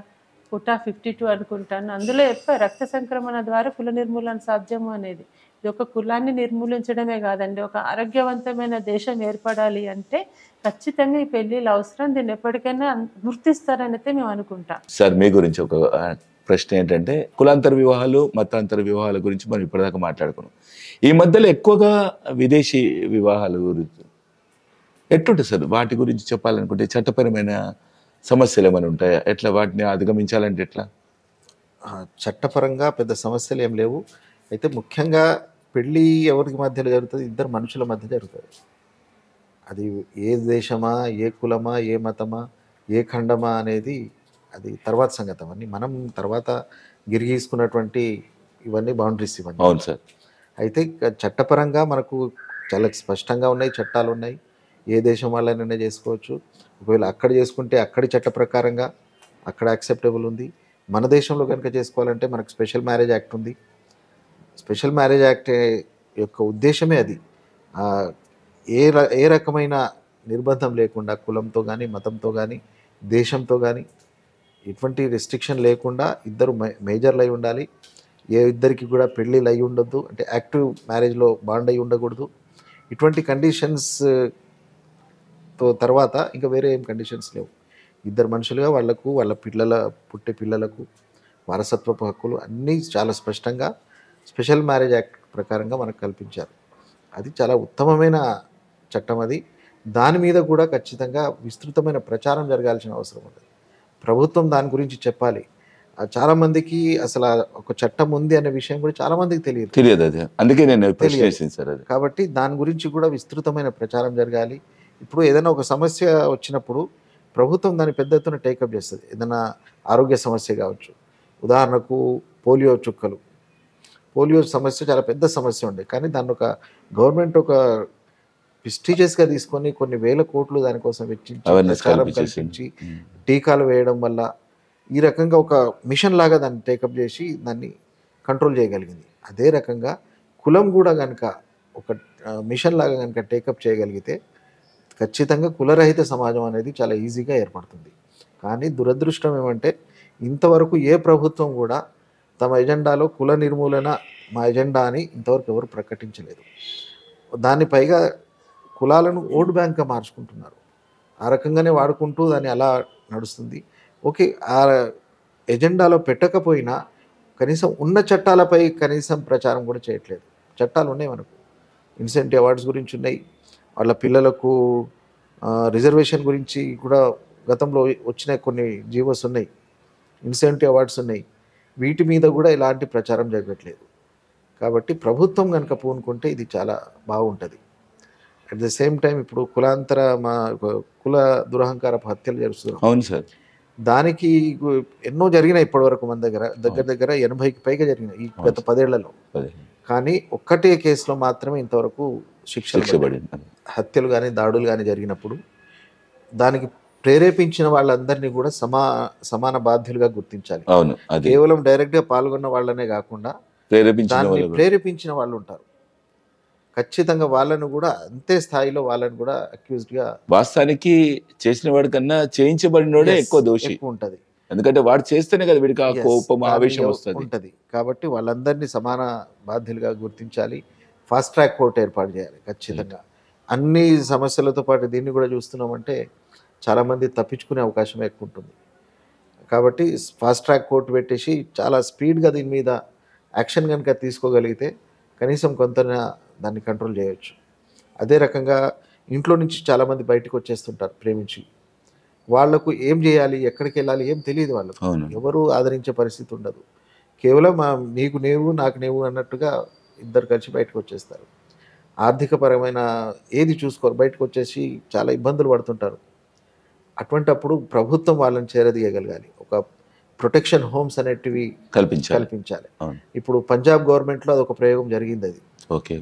Speaker 3: పుటా 52 అనుకుంటాను. అందులో చెప్పారు రక్త సంక్రమణ ద్వారా కుల నిర్మూలన సాధ్యము అనేది. ఇది ఒక కులాన్ని నిర్మూలించడమే కాదండి, ఒక ఆరోగ్యవంతమైన దేశం ఏర్పడాలి అంటే ఖచ్చితంగా ఈ పెళ్ళిళ్ళు అవసరం. దీన్ని ఎప్పటికైనా గుర్తిస్తారని అయితే మేము అనుకుంటాం.
Speaker 1: సార్ మీ గురించి ఒక ప్రశ్న ఏంటంటే, కులాంతర వివాహాలు మతాంతర వివాహాల గురించి మనం ఇప్పటిదాకా మాట్లాడుకున్నాం. ఈ మధ్యలో ఎక్కువగా విదేశీ వివాహాల గురించి ఎట్లుంటుంది సార్? వాటి గురించి చెప్పాలనుకుంటే చట్టపరమైన సమస్యలు ఏమైనా ఉంటాయా? ఎట్లా వాటిని అధిగమించాలంటే ఎట్లా?
Speaker 2: చట్టపరంగా పెద్ద సమస్యలు ఏం లేవు. అయితే ముఖ్యంగా పెళ్ళి ఎవరికి మధ్యలో జరుగుతుంది? ఇద్దరు మనుషుల మధ్య జరుగుతుంది. అది ఏ దేశమా, ఏ కులమా, ఏ మతమా, ఏ ఖండమా అనేది అది తర్వాత సంగతి. అవన్నీ మనం తర్వాత గిరిగీసుకున్నటువంటి ఇవన్నీ బౌండరీస్ ఇవన్నీ.
Speaker 1: అవును సార్.
Speaker 2: అయితే చట్టపరంగా మనకు చాలా స్పష్టంగా ఉన్నాయి, చట్టాలు ఉన్నాయి. ఏ దేశం వాళ్ళైనా చేసుకోవచ్చు. ఒకవేళ అక్కడ చేసుకుంటే అక్కడి చట్ట ప్రకారంగా అక్కడ యాక్సెప్టబుల్ ఉంది. మన దేశంలో కనుక చేసుకోవాలంటే మనకు స్పెషల్ మ్యారేజ్ యాక్ట్ ఉంది. స్పెషల్ మ్యారేజ్ యాక్ట్ యొక్క ఉద్దేశమే అది. ఏ రకమైన నిర్బంధం లేకుండా కులంతో కానీ, మతంతో కానీ, దేశంతో కానీ ఎటువంటి రెస్ట్రిక్షన్ లేకుండా ఇద్దరు మేజర్లు అయి ఉండాలి. ఏ ఇద్దరికి కూడా పెళ్ళిళ్ళు అయి ఉండొద్దు, అంటే యాక్టివ్ మ్యారేజ్లో బాండ్ అయి ఉండకూడదు. ఇటువంటి కండిషన్స్తో తర్వాత ఇంకా వేరే ఏం కండిషన్స్ లేవు. ఇద్దరు మనుషులుగా వాళ్లకు, వాళ్ళ పుట్టే పిల్లలకు వారసత్వపు హక్కులు అన్నీ చాలా స్పష్టంగా స్పెషల్ మ్యారేజ్ యాక్ట్ ప్రకారంగా మనకు కల్పించారు. అది చాలా ఉత్తమమైన చట్టం. అది దాని మీద కూడా ఖచ్చితంగా విస్తృతమైన ప్రచారం జరగాల్సిన అవసరం ఉంది. ప్రభుత్వం దాని గురించి చెప్పాలి. చాలామందికి అసలు ఒక చట్టం ఉంది అనే విషయం కూడా చాలామందికి తెలియదు.
Speaker 1: అది అందుకే నేను ప్రశ్నించాను సార్. అది
Speaker 2: కాబట్టి దాని గురించి కూడా విస్తృతమైన ప్రచారం జరగాలి. ఇప్పుడు ఏదైనా ఒక సమస్య వచ్చినప్పుడు ప్రభుత్వం దాన్ని పెద్ద ఎత్తున టేకప్ చేస్తుంది. ఏదైనా ఆరోగ్య సమస్య కావచ్చు, ఉదాహరణకు పోలియో చుక్కలు. పోలియో సమస్య చాలా పెద్ద సమస్య ఉండే, కానీ దాన్ని ఒక గవర్నమెంట్ ఒక ప్రెస్టీజియస్గా తీసుకొని కొన్ని వేల కోట్లు దానికోసం వెచ్చించి ప్రచారం కల్పించి టీకాలు వేయడం వల్ల ఈ రకంగా ఒక మిషన్ లాగా దాన్ని టేకప్ చేసి దాన్ని కంట్రోల్ చేయగలిగింది. అదే రకంగా కులం కూడా కనుక ఒక మిషన్ లాగా కనుక టేకప్ చేయగలిగితే ఖచ్చితంగా కులరహిత సమాజం అనేది చాలా ఈజీగా ఏర్పడుతుంది. కానీ దురదృష్టం ఏమంటే ఇంతవరకు ఏ ప్రభుత్వం కూడా తమ ఎజెండాలో కుల నిర్మూలన మా ఎజెండా అని ఇంతవరకు ఎవరు ప్రకటించలేదు. దాన్ని పైగా కులాలను ఓట్ బ్యాంక్గా మార్చుకుంటున్నారు. ఆ రకంగానే వాడుకుంటూ దాన్ని అలా నడుస్తుంది. ఓకే, ఆ ఎజెండాలో పెట్టకపోయినా కనీసం ఉన్న చట్టాలపై కనీసం ప్రచారం కూడా చేయట్లేదు. చట్టాలు ఉన్నాయి మనకు, ఇన్సెంటివ్ అవార్డ్స్ గురించి ఉన్నాయి, వాళ్ళ పిల్లలకు రిజర్వేషన్ గురించి కూడా గతంలో వచ్చిన కొన్ని జీవోస్ ఉన్నాయి, ఇన్సెంటివ్ అవార్డ్స్ ఉన్నాయి. వీటి మీద కూడా ఇలాంటి ప్రచారం జరగట్లేదు. కాబట్టి ప్రభుత్వం కనుక పూనుకుంటే ఇది చాలా బాగుంటుంది. అట్ ద సేమ్ టైం ఇప్పుడు కుల దురహంకారపు హత్యలు జరుగుతున్నాయి.
Speaker 1: అవును సార్.
Speaker 2: దానికి ఎన్నో జరిగినాయి ఇప్పటివరకు మన దగ్గర 80కి పైగా జరిగినాయి ఈ గత 10 ఏళ్లలో. కానీ ఒక్కటే కేసులో మాత్రమే ఇంతవరకు శిక్షలు పడింది. హత్యలు కానీ దాడులు కానీ జరిగినప్పుడు దానికి ప్రేరేపించిన వాళ్ళందరినీ కూడా సమాన బాధ్యులుగా గుర్తించాలి. కేవలం డైరెక్ట్గా పాల్గొన్న వాళ్ళనే కాకుండా ప్రేరేపించిన వాళ్ళు ఉంటారు, ఖచ్చితంగా వాళ్ళను కూడా అంతే స్థాయిలో వాళ్ళని కూడా అక్యూజ్డ్గా,
Speaker 1: వాస్తవానికి చేసిన వాడి కన్నా చేయించబడినోడే ఎక్కువ దోషి
Speaker 2: ఉంటుంది.
Speaker 1: ఎందుకంటే వాడు చేస్తేనే కదా వీడికి ఆ కోపం ఆవేశం వస్తుంది
Speaker 2: ఉంటుంది. కాబట్టి వాళ్ళందరినీ సమాన బాధ్యులుగా గుర్తించాలి. ఫాస్ట్ ట్రాక్ కోర్టు ఏర్పాటు చేయాలి ఖచ్చితంగా. అన్ని సమస్యలతో పాటు దీన్ని కూడా చూస్తున్నామంటే చాలామంది తప్పించుకునే అవకాశం ఎక్కువ ఉంటుంది. కాబట్టి ఫాస్ట్ ట్రాక్ కోర్టు పెట్టేసి చాలా స్పీడ్గా దీని మీద యాక్షన్ కనుక తీసుకోగలిగితే కనీసం కొంత దాన్ని కంట్రోల్ చేయొచ్చు. అదే రకంగా ఇంట్లో నుంచి చాలామంది బయటకు వచ్చేస్తుంటారు ప్రేమించి. వాళ్లకు ఏం చేయాలి, ఎక్కడికి వెళ్ళాలి ఏం తెలియదు వాళ్ళకు. ఎవరు ఆదరించే పరిస్థితి ఉండదు. కేవలం నీకు నీవు నాకు నీవు అన్నట్టుగా ఇద్దరు కలిసి బయటకు వచ్చేస్తారు. ఆర్థికపరమైన ఏది చూసుకోరు, బయటకు వచ్చేసి చాలా ఇబ్బందులు పడుతుంటారు. అటువంటప్పుడు ప్రభుత్వం వాళ్ళని చేరదీయగలగాలి. ఒక ప్రొటెక్షన్ హోమ్స్ అనేటివి కల్పించాలి. ఇప్పుడు పంజాబ్ గవర్నమెంట్లో అదొక ప్రయోగం జరిగింది. అది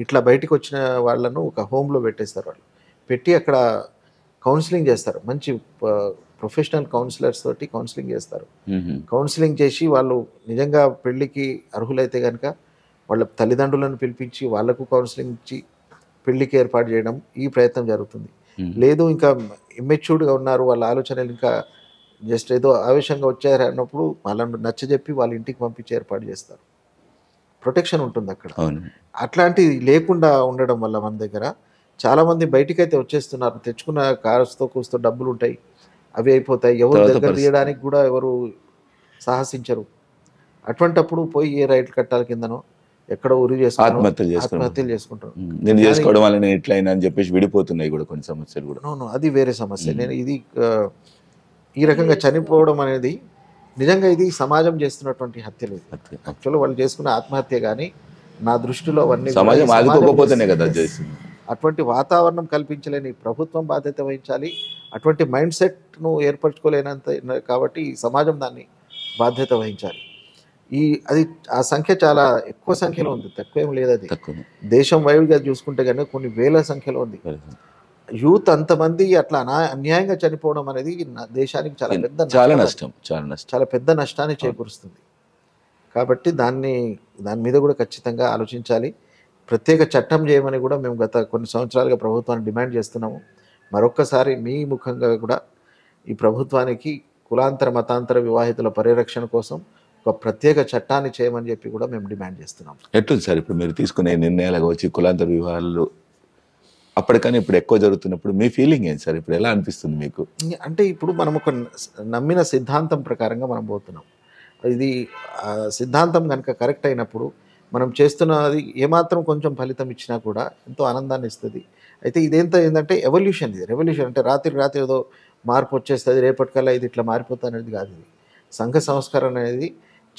Speaker 2: ఇట్లా బయటకు వచ్చిన వాళ్ళను ఒక హోమ్లో పెట్టేస్తారు. వాళ్ళు పెట్టి అక్కడ కౌన్సిలింగ్ చేస్తారు. మంచి ప్రొఫెషనల్ కౌన్సిలర్స్ తోటి కౌన్సిలింగ్ చేస్తారు. కౌన్సిలింగ్ చేసి వాళ్ళు నిజంగా పెళ్లికి అర్హులైతే కనుక వాళ్ళ తల్లిదండ్రులను పిలిపించి వాళ్లకు కౌన్సిలింగ్ ఇచ్చి పెళ్లికి ఏర్పాటు చేయడం ఈ ప్రయత్నం జరుగుతుంది. లేదు ఇంకా ఇమ్మెచ్యూర్డ్గా ఉన్నారు, వాళ్ళ ఆలోచనలు ఇంకా జస్ట్ ఏదో ఆవేశంగా వచ్చారు అన్నప్పుడు వాళ్ళని నచ్చజెప్పి వాళ్ళ ఇంటికి పంపించి ఏర్పాటు చేస్తారు. ప్రొటెక్షన్ ఉంటుంది అక్కడ. అట్లాంటిది లేకుండా ఉండడం వల్ల మన దగ్గర చాలామంది బయటికైతే వచ్చేస్తున్నారు. తెచ్చుకున్న కారుతో కూస్తూ డబ్బులు ఉంటాయి, అవి అయిపోతాయి. ఎవరు దగ్గర తీయడానికి కూడా ఎవరు సాహసించరు. అటువంటప్పుడు పోయి ఏ రైలు కట్టాల కిందనో ఎక్కడో ఉరి ఆత్మహత్యలు చేసుకుంటారు.
Speaker 1: నేను చేసుకోవడం వల్ల నేను ఎట్లయినా అని చెప్పేసి విడిపోతున్నాయి కూడా కొన్ని సమస్యలు కూడా.
Speaker 2: అది వేరే సమస్య. నేను ఇది ఈ రకంగా చనిపోవడం అనేది నిజంగా ఇది సమాజం చేస్తున్నటువంటి హత్యలు. యాక్చువల్గా వాళ్ళు చేసుకున్న ఆత్మహత్య కానీ నా దృష్టిలో అవన్నీ అటువంటి వాతావరణం కల్పించలేని ప్రభుత్వం బాధ్యత వహించాలి. అటువంటి మైండ్ సెట్ను ఏర్పరచుకోలేనంత కాబట్టి సమాజం దాన్ని బాధ్యత వహించాలి. అది ఆ సంఖ్య చాలా ఎక్కువ సంఖ్యలో ఉంది, తక్కువేం లేదు. అది దేశం వైడ్గా చూసుకుంటే కనుక కొన్ని వేల సంఖ్యలో ఉంది. యూత్ అంతమంది అట్లా అన్యాయంగా చనిపోవడం అనేది దేశానికి చాలా పెద్ద నష్టాన్ని చేకూరుస్తుంది. కాబట్టి దాని మీద కూడా ఖచ్చితంగా ఆలోచించాలి. ప్రత్యేక చట్టం చేయమని కూడా మేము గత కొన్ని సంవత్సరాలుగా ప్రభుత్వాన్ని డిమాండ్ చేస్తున్నాము. మరొక్కసారి మీ ముఖంగా కూడా ఈ ప్రభుత్వానికి కులాంతర మతాంతర వివాహితుల పరిరక్షణ కోసం ఒక ప్రత్యేక చట్టాన్ని చేయమని చెప్పి కూడా మేము డిమాండ్ చేస్తున్నాం.
Speaker 1: ఎట్లుంది సార్ ఇప్పుడు మీరు తీసుకునే నిర్ణయాలు వచ్చి కులాంతర వివాహాలు అప్పటికన్నా ఇప్పుడు ఎక్కువ జరుగుతున్నప్పుడు మీ ఫీలింగ్ ఏంటి సార్? ఇప్పుడు ఎలా అనిపిస్తుంది మీకు?
Speaker 2: అంటే ఇప్పుడు మనం ఒక నమ్మిన సిద్ధాంతం ప్రకారంగా మనం పోతున్నాం. ఇది సిద్ధాంతం కనుక కరెక్ట్ అయినప్పుడు మనం చేస్తున్నది ఏమాత్రం కొంచెం ఫలితం ఇచ్చినా కూడా ఎంతో ఆనందాన్ని ఇస్తుంది. అయితే ఏంటంటే ఎవల్యూషన్, ఇది రెవల్యూషన్. అంటే రాత్రి ఏదో మార్పు వచ్చేస్తుంది, రేపటికల్లా ఇది ఇట్లా మారిపోతుంది అనేది కాదు. ఇది సంఘ సంస్కరణ అనేది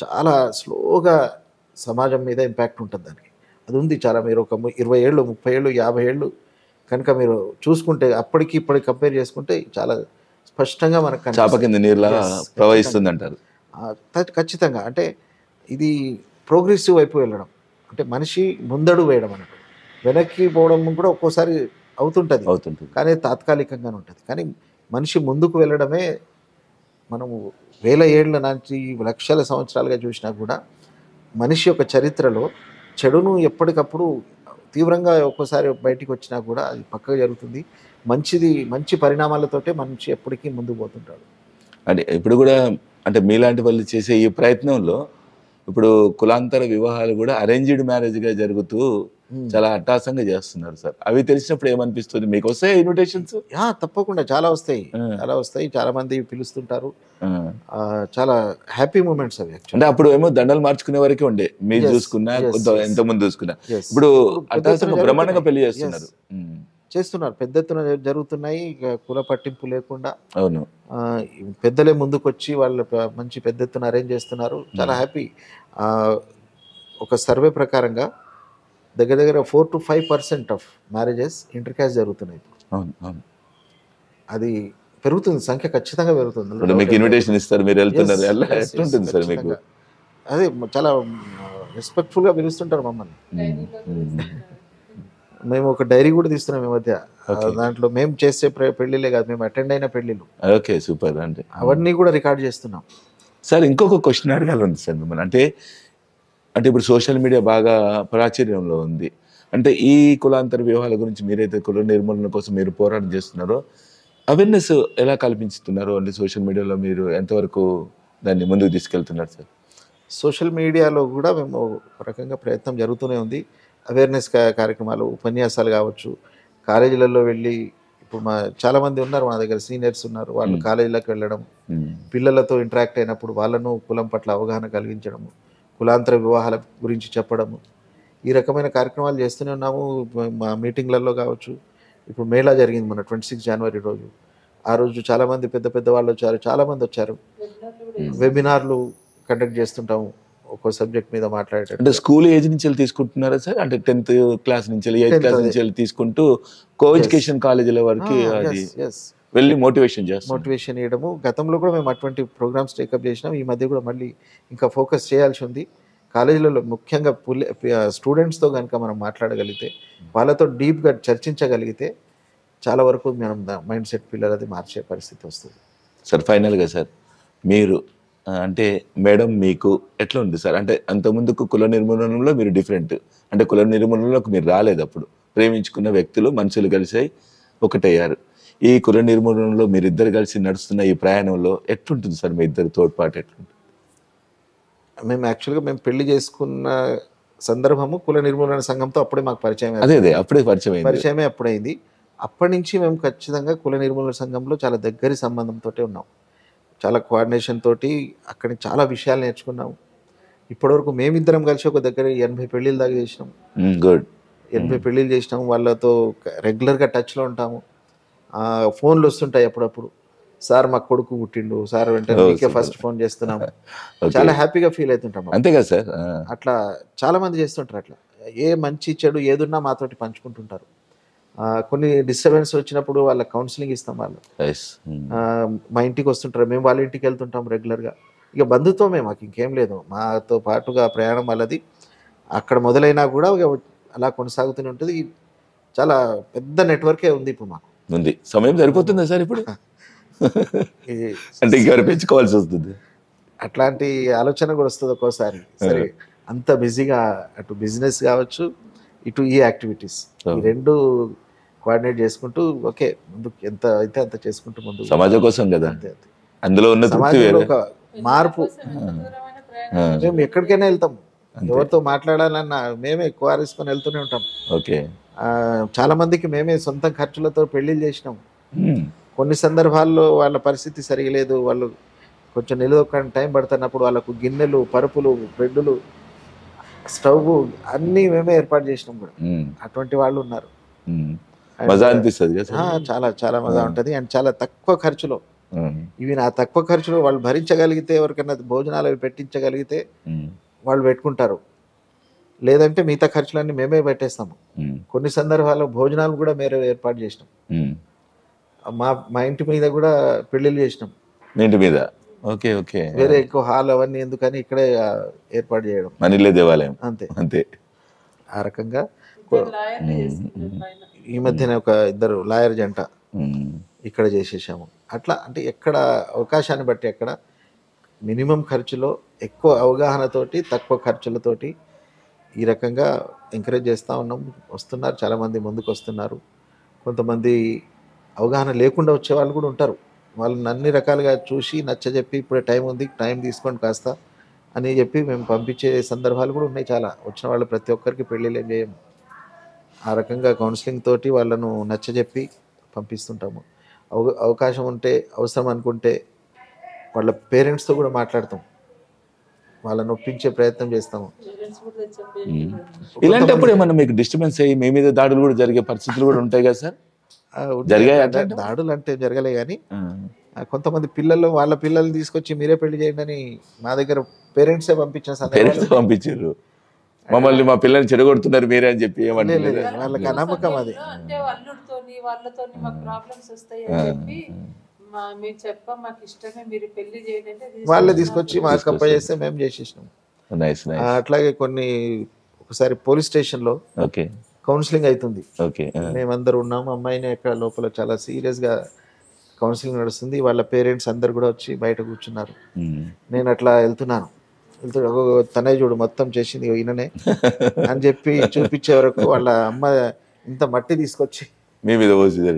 Speaker 2: చాలా స్లోగా సమాజం మీద ఇంపాక్ట్ ఉంటుంది. దానికి అది ఉంది చాలా. మీరు ఒక 20 ఏళ్ళు 30 ఏళ్ళు 50 ఏళ్ళు కనుక మీరు చూసుకుంటే అప్పటికి ఇప్పటికి కంపేర్ చేసుకుంటే చాలా స్పష్టంగా మనకు
Speaker 1: చాప కింద నీరులా ప్రవహిస్తుంది అంటారు.
Speaker 2: ఖచ్చితంగా. అంటే ఇది ప్రోగ్రెసివ్ వైపు వెళ్ళడం, అంటే మనిషి ముందడు వేయడం అన్నట్టు. వెనక్కి పోవడం కూడా ఒక్కోసారి అవుతుంటుంది, కానీ తాత్కాలికంగానే ఉంటుంది. కానీ మనిషి ముందుకు వెళ్ళడమే మనము వేల ఏళ్ల నుంచి లక్షల సంవత్సరాలుగా చూసినా కూడా మనిషి యొక్క చరిత్రలో చెడును ఎప్పటికప్పుడు తీవ్రంగా ఒక్కోసారి బయటికి వచ్చినా కూడా అది పక్కగా జరుగుతుంది. మంచి పరిణామాలతోటే మనిషి ఎప్పటికీ ముందుకు పోతుంటాడు.
Speaker 1: అంటే ఇప్పుడు కూడా అంటే మీలాంటి వాళ్ళు చేసే ఈ ప్రయత్నంలో ఇప్పుడు కులాంతర వివాహాలు కూడా అరేంజ్డ్ మ్యారేజ్గా జరుగుతూ చాలా అట్టాసంగా చేస్తున్నారు సార్. అవి తెలిసినప్పుడు ఏమనిపిస్తుంది మీకు? వస్తాయి ఇన్విటేషన్స్?
Speaker 2: తప్పకుండా చాలా వస్తాయి. చాలా మంది పిలుస్తుంటారు. చాలా హ్యాపీ మూమెంట్స్ అవి.
Speaker 1: అంటే అప్పుడు ఏమో దండలు మార్చుకునే వరకే ఉండే, మీరు చూసుకున్నా ఎంతమంది చూసుకున్నా. ఇప్పుడు అట్టాసంగా బ్రహ్మాండంగా పెళ్లి
Speaker 2: చేస్తున్నారు, పెద్ద ఎత్తున జరుగుతున్నాయి. కుల పట్టింపు లేకుండా
Speaker 1: అవును
Speaker 2: పెద్దలే ముందుకు వచ్చి వాళ్ళు మంచి పెద్ద ఎత్తున అరేంజ్ చేస్తున్నారు. చాలా హ్యాపీ. ఒక సర్వే ప్రకారంగా దగ్గర 4 to 5% of marriages inter caste జరుగుతున్నాయి. అది పెరుగుతుంది, సంఖ్య ఖచ్చితంగా పెరుగుతుంది.
Speaker 1: మీకు ఇన్విటేషన్ ఇస్తారు, మీరు వెళ్తున్నారు, ఎట్లుంటుంది సార్ మీకు?
Speaker 2: అదే చాలా రెస్పెక్ట్ఫుల్గా పిలుస్తుంటారు మమ్మల్ని. మేము ఒక డైరీ కూడా తీస్తున్నాం ఈ మధ్య. దాంట్లో మేము చేసే పెళ్లిలే కాదు, మేము అటెండ్ అయిన పెళ్లిలు.
Speaker 1: Okay, super. అంటే
Speaker 2: అవన్నీ కూడా రికార్డ్ చేస్తున్నాం.
Speaker 1: సార్ ఇంకొక క్వశ్చన్ అడగాలి ఉంది సార్ మిమ్మల్ని. అంటే ఇప్పుడు సోషల్ మీడియా బాగా ప్రాచుర్యంలో ఉంది. అంటే ఈ కులాంతర వివాహాల గురించి మీరైతే కుల నిర్మూలన కోసం మీరు పోరాటం చేస్తున్నారో అవేర్నెస్ ఎలా కల్పిస్తున్నారు? అంటే సోషల్ మీడియాలో మీరు ఎంతవరకు దాన్ని ముందుకు తీసుకెళ్తున్నారు సార్?
Speaker 2: సోషల్ మీడియాలో కూడా మేము ఒక రకంగా ప్రయత్నం జరుగుతూనే ఉంది. అవేర్నెస్ కార్యక్రమాలు, ఉపన్యాసాలు కావచ్చు, కాలేజీలలో వెళ్ళి ఇప్పుడు చాలామంది ఉన్నారు మా దగ్గర, సీనియర్స్ ఉన్నారు, వాళ్ళు కాలేజీలకు వెళ్ళడం, పిల్లలతో ఇంటరాక్ట్ అయినప్పుడు వాళ్ళను కులం పట్ల అవగాహన కలిగించడము, కులాంతర వివాహాల గురించి చెప్పడము, ఈ రకమైన కార్యక్రమాలు చేస్తూనే ఉన్నాము. మా మీటింగ్లలో కావచ్చు, ఇప్పుడు మేళా జరిగింది మన 26 జనవరి రోజు. ఆ రోజు చాలామంది పెద్ద పెద్ద వాళ్ళు వచ్చారు, చాలామంది వచ్చారు. వెబినార్లు కండక్ట్ చేస్తుంటాము ఒక్కో సబ్జెక్ట్ మీద మాట్లాడేటట్టు.
Speaker 1: అంటే స్కూల్ ఏజ్ నుంచి తీసుకుంటున్నారా సార్? అంటే 10th క్లాస్ నుంచి 8th క్లాస్ నుంచి తీసుకుంటూ కో ఎడ్యుకేషన్ కాలేజీల వరకు అది వెళ్ళి మోటివేషన్
Speaker 2: ఇవ్వడము. గతంలో కూడా మేము అటువంటి ప్రోగ్రామ్స్ టేకప్ చేసినాం. ఈ మధ్య కూడా మళ్ళీ ఇంకా ఫోకస్ చేయాల్సి ఉంది. కాలేజీలలో ముఖ్యంగా స్టూడెంట్స్తో కనుక మనం మాట్లాడగలిగితే, వాళ్ళతో డీప్గా చర్చించగలిగితే చాలా వరకు మనం మైండ్ సెట్ పిల్లలది మార్చే పరిస్థితి వస్తుంది.
Speaker 1: సార్ ఫైనల్గా సార్, మీరు అంటే మేడం మీకు ఎట్లా ఉంది సార్? అంటే అంతకుముందుకు కుల నిర్మూలనలో మీరు డిఫరెంట్, అంటే కుల నిర్మూలనలోకి మీరు రాలేదు, అప్పుడు ప్రేమించుకున్న వ్యక్తులు మనుషులు కలిసి ఒకటయ్యారు. ఈ కుల నిర్మూలనలో మీరిద్దరు కలిసి నడుస్తున్న ఈ ప్రయాణంలో ఎట్లుంటుంది సార్? మీ ఇద్దరు తోడ్పాటు ఎట్లుంటుంది?
Speaker 2: మేము యాక్చువల్గా పెళ్లి చేసుకున్న సందర్భము కుల నిర్మూలన సంఘంతో అప్పుడే మాకు పరిచయం.
Speaker 1: అదే అప్పుడే
Speaker 2: పరిచయమే అప్పుడైంది. అప్పటి నుంచి మేము ఖచ్చితంగా కుల నిర్మూలన సంఘంలో చాలా దగ్గరి సంబంధంతో ఉన్నాం. చాలా కోఆర్డినేషన్ తోటి అక్కడి చాలా విషయాలు నేర్చుకున్నాము. ఇప్పటివరకు మేమిద్దరం కలిసి ఒక దగ్గర 80 పెళ్ళిళ్ళు దాకా చేసినాం.
Speaker 1: గుడ్.
Speaker 2: 80 పెళ్ళిళ్ళు చేసినాం. వాళ్ళతో రెగ్యులర్గా టచ్లో ఉంటాము. ఫోన్లు వస్తుంటాయి అప్పుడప్పుడు, సార్ మా కొడుకు పుట్టిండు సార్, వెంటనే మీకే ఫస్ట్ ఫోన్ చేస్తున్నాము. చాలా హ్యాపీగా ఫీల్ అవుతుంటాం.
Speaker 1: అంతే కదా సార్?
Speaker 2: అట్లా చాలా మంది చేస్తుంటారు. అట్లా ఏ మంచి చెడు ఏదున్నా మాతోటి పంచుకుంటుంటారు. కొన్ని డిస్టర్బెన్స్ వచ్చినప్పుడు వాళ్ళ కౌన్సిలింగ్ ఇస్తాం. వాళ్ళు మా ఇంటికి వస్తుంటారు, మేము వాళ్ళ ఇంటికి వెళ్తుంటాం రెగ్యులర్గా. ఇక బంధుత్వమే, మాకు ఇంకేం లేదు. మాతో పాటుగా ప్రయాణం వాళ్ళది అక్కడ మొదలైనా కూడా అలా కొనసాగుతూనే ఉంటుంది. చాలా పెద్ద నెట్వర్కే ఉంది ఇప్పుడు మాకు.
Speaker 1: ఉంది. సమయం సరిపోతుందా సార్ ఇప్పుడు? అంటే ఇంకెవరు పెంచుకోవాల్సి వస్తుంది?
Speaker 2: అట్లాంటి ఆలోచన కూడా వస్తుంది ఒక్కోసారి. సరే, అంత బిజీగా అటు బిజినెస్ కావచ్చు, ఇటు ఈ యాక్టివిటీస్, ఈ రెండు కోఆర్డినేట్ చేసుకుంటూ ఓకే ముందుకు ఎంత అయితే అంత చేసుకుంటూ ముందు
Speaker 1: సమాజం కోసం కదా, అందులో ఉన్న
Speaker 2: సమాజంలో ఒక మార్పు. మేము ఎక్కడికైనా వెళ్తాం, ఎవరితో మాట్లాడాలన్నా మేమే కోఆర్ఎస్కొని వెళ్తూనే ఉంటాం.
Speaker 1: ఓకే.
Speaker 2: చాలా మందికి మేమే సొంత ఖర్చులతో పెళ్లిళ్ళు చేసినాం. కొన్ని సందర్భాల్లో వాళ్ళ పరిస్థితి సరిగలేదు, వాళ్ళు కొంచెం నిలదొక్కడానికి టైం పడుతున్నప్పుడు వాళ్ళకు గిన్నెలు, పరుపులు, బెడ్డులు, స్టవ్ అన్నీ మేమే ఏర్పాటు చేసినాం కూడా. అటువంటి వాళ్ళు ఉన్నారు.
Speaker 1: మజా అనిపిస్తుంది.
Speaker 2: చాలా చాలా మజా ఉంటుంది. అండ్ చాలా తక్కువ ఖర్చులో, ఇవి నా తక్కువ ఖర్చులో వాళ్ళు భరించగలిగితే, ఎవరికైనా భోజనాలు అవి పెట్టించగలిగితే వాళ్ళు పెట్టుకుంటారు. లేదంటే మిగతా ఖర్చులన్నీ మేమే పెట్టేస్తాము. కొన్ని సందర్భాల్లో భోజనాలు కూడా మేరే ఏర్పాటు చేసినాం. మా ఇంటి మీద కూడా పెళ్లిళ్ళు చేసినాం.
Speaker 1: ఇంటి మీద? Okay okay.
Speaker 2: వేరే ఎక్కువ హాల్ అవన్నీ ఎందుకని ఇక్కడే ఏర్పాటు చేయడం.
Speaker 1: మనీలే దేవాలయం.
Speaker 2: అంతే
Speaker 1: అంతే.
Speaker 2: ఆ రకంగా ఈ మధ్యన ఒక ఇద్దరు లాయర్ జంట ఇక్కడ చేసేసాము. అట్లా అంటే ఎక్కడ అవకాశాన్ని బట్టి అక్కడ మినిమం ఖర్చులో ఎక్కువ అవగాహనతోటి తక్కువ ఖర్చులతోటి ఈ రకంగా ఎంకరేజ్ చేస్తూ ఉన్నాం. వస్తున్నారు చాలామంది, ముందుకు వస్తున్నారు. కొంతమంది అవగాహన లేకుండా వచ్చే వాళ్ళు కూడా ఉంటారు. వాళ్ళని అన్ని రకాలుగా చూసి నచ్చజెప్పి, ఇప్పుడే టైం ఉంది, టైం తీసుకోండి కాస్త అని చెప్పి మేము పంపించే సందర్భాలు కూడా ఉన్నాయి చాలా. వచ్చిన వాళ్ళు ప్రతి ఒక్కరికి పెళ్ళిళ్ళు ఏం చేయము. ఆ రకంగా కౌన్సిలింగ్ తోటి వాళ్ళను నచ్చజెప్పి పంపిస్తుంటాము. అవకాశం ఉంటే, అవసరం అనుకుంటే వాళ్ళ పేరెంట్స్తో కూడా మాట్లాడతాం, వాళ్ళని ఒప్పించే ప్రయత్నం చేస్తాము.
Speaker 1: ఇలాంటప్పుడు ఏమన్నా మీకు డిస్టర్బెన్స్ అయ్యి మీ మీద దాడులు కూడా జరిగే పరిస్థితులు కూడా ఉంటాయి కదా సార్?
Speaker 2: దాడులు అంటే జరగలే కానీ కొంతమంది పిల్లలు వాళ్ళ పిల్లల్ని తీసుకొచ్చి మీరే పెళ్లి చేయండి అని మా దగ్గర పేరెంట్సే
Speaker 1: పంపించారు. మమ్మల్ని, మా పిల్లల్ని చెడగొడుతున్నారు మీరే అని చెప్పి
Speaker 2: వాళ్ళకి నమ్మకం అది. వాళ్ళే తీసుకొచ్చి మాకు కప్ప చేస్తే మేము చేసేసినాం. అట్లాగే కొన్ని ఒకసారి పోలీస్ స్టేషన్లో కౌన్సిలింగ్ అవుతుంది. మేమందరూ ఉన్నాము. అమ్మాయిని ఎక్కడ లోపల చాలా సీరియస్గా కౌన్సిలింగ్ నడుస్తుంది. వాళ్ళ పేరెంట్స్ అందరు కూడా వచ్చి బయట కూర్చున్నారు. నేను అట్లా వెళ్తున్నాను, తనే చూడు మొత్తం చేసింది ఈయననే అని చెప్పి చూపించే వరకు వాళ్ళ అమ్మ ఇంత మట్టి తీసుకొచ్చి
Speaker 1: మీ మీద పోసింది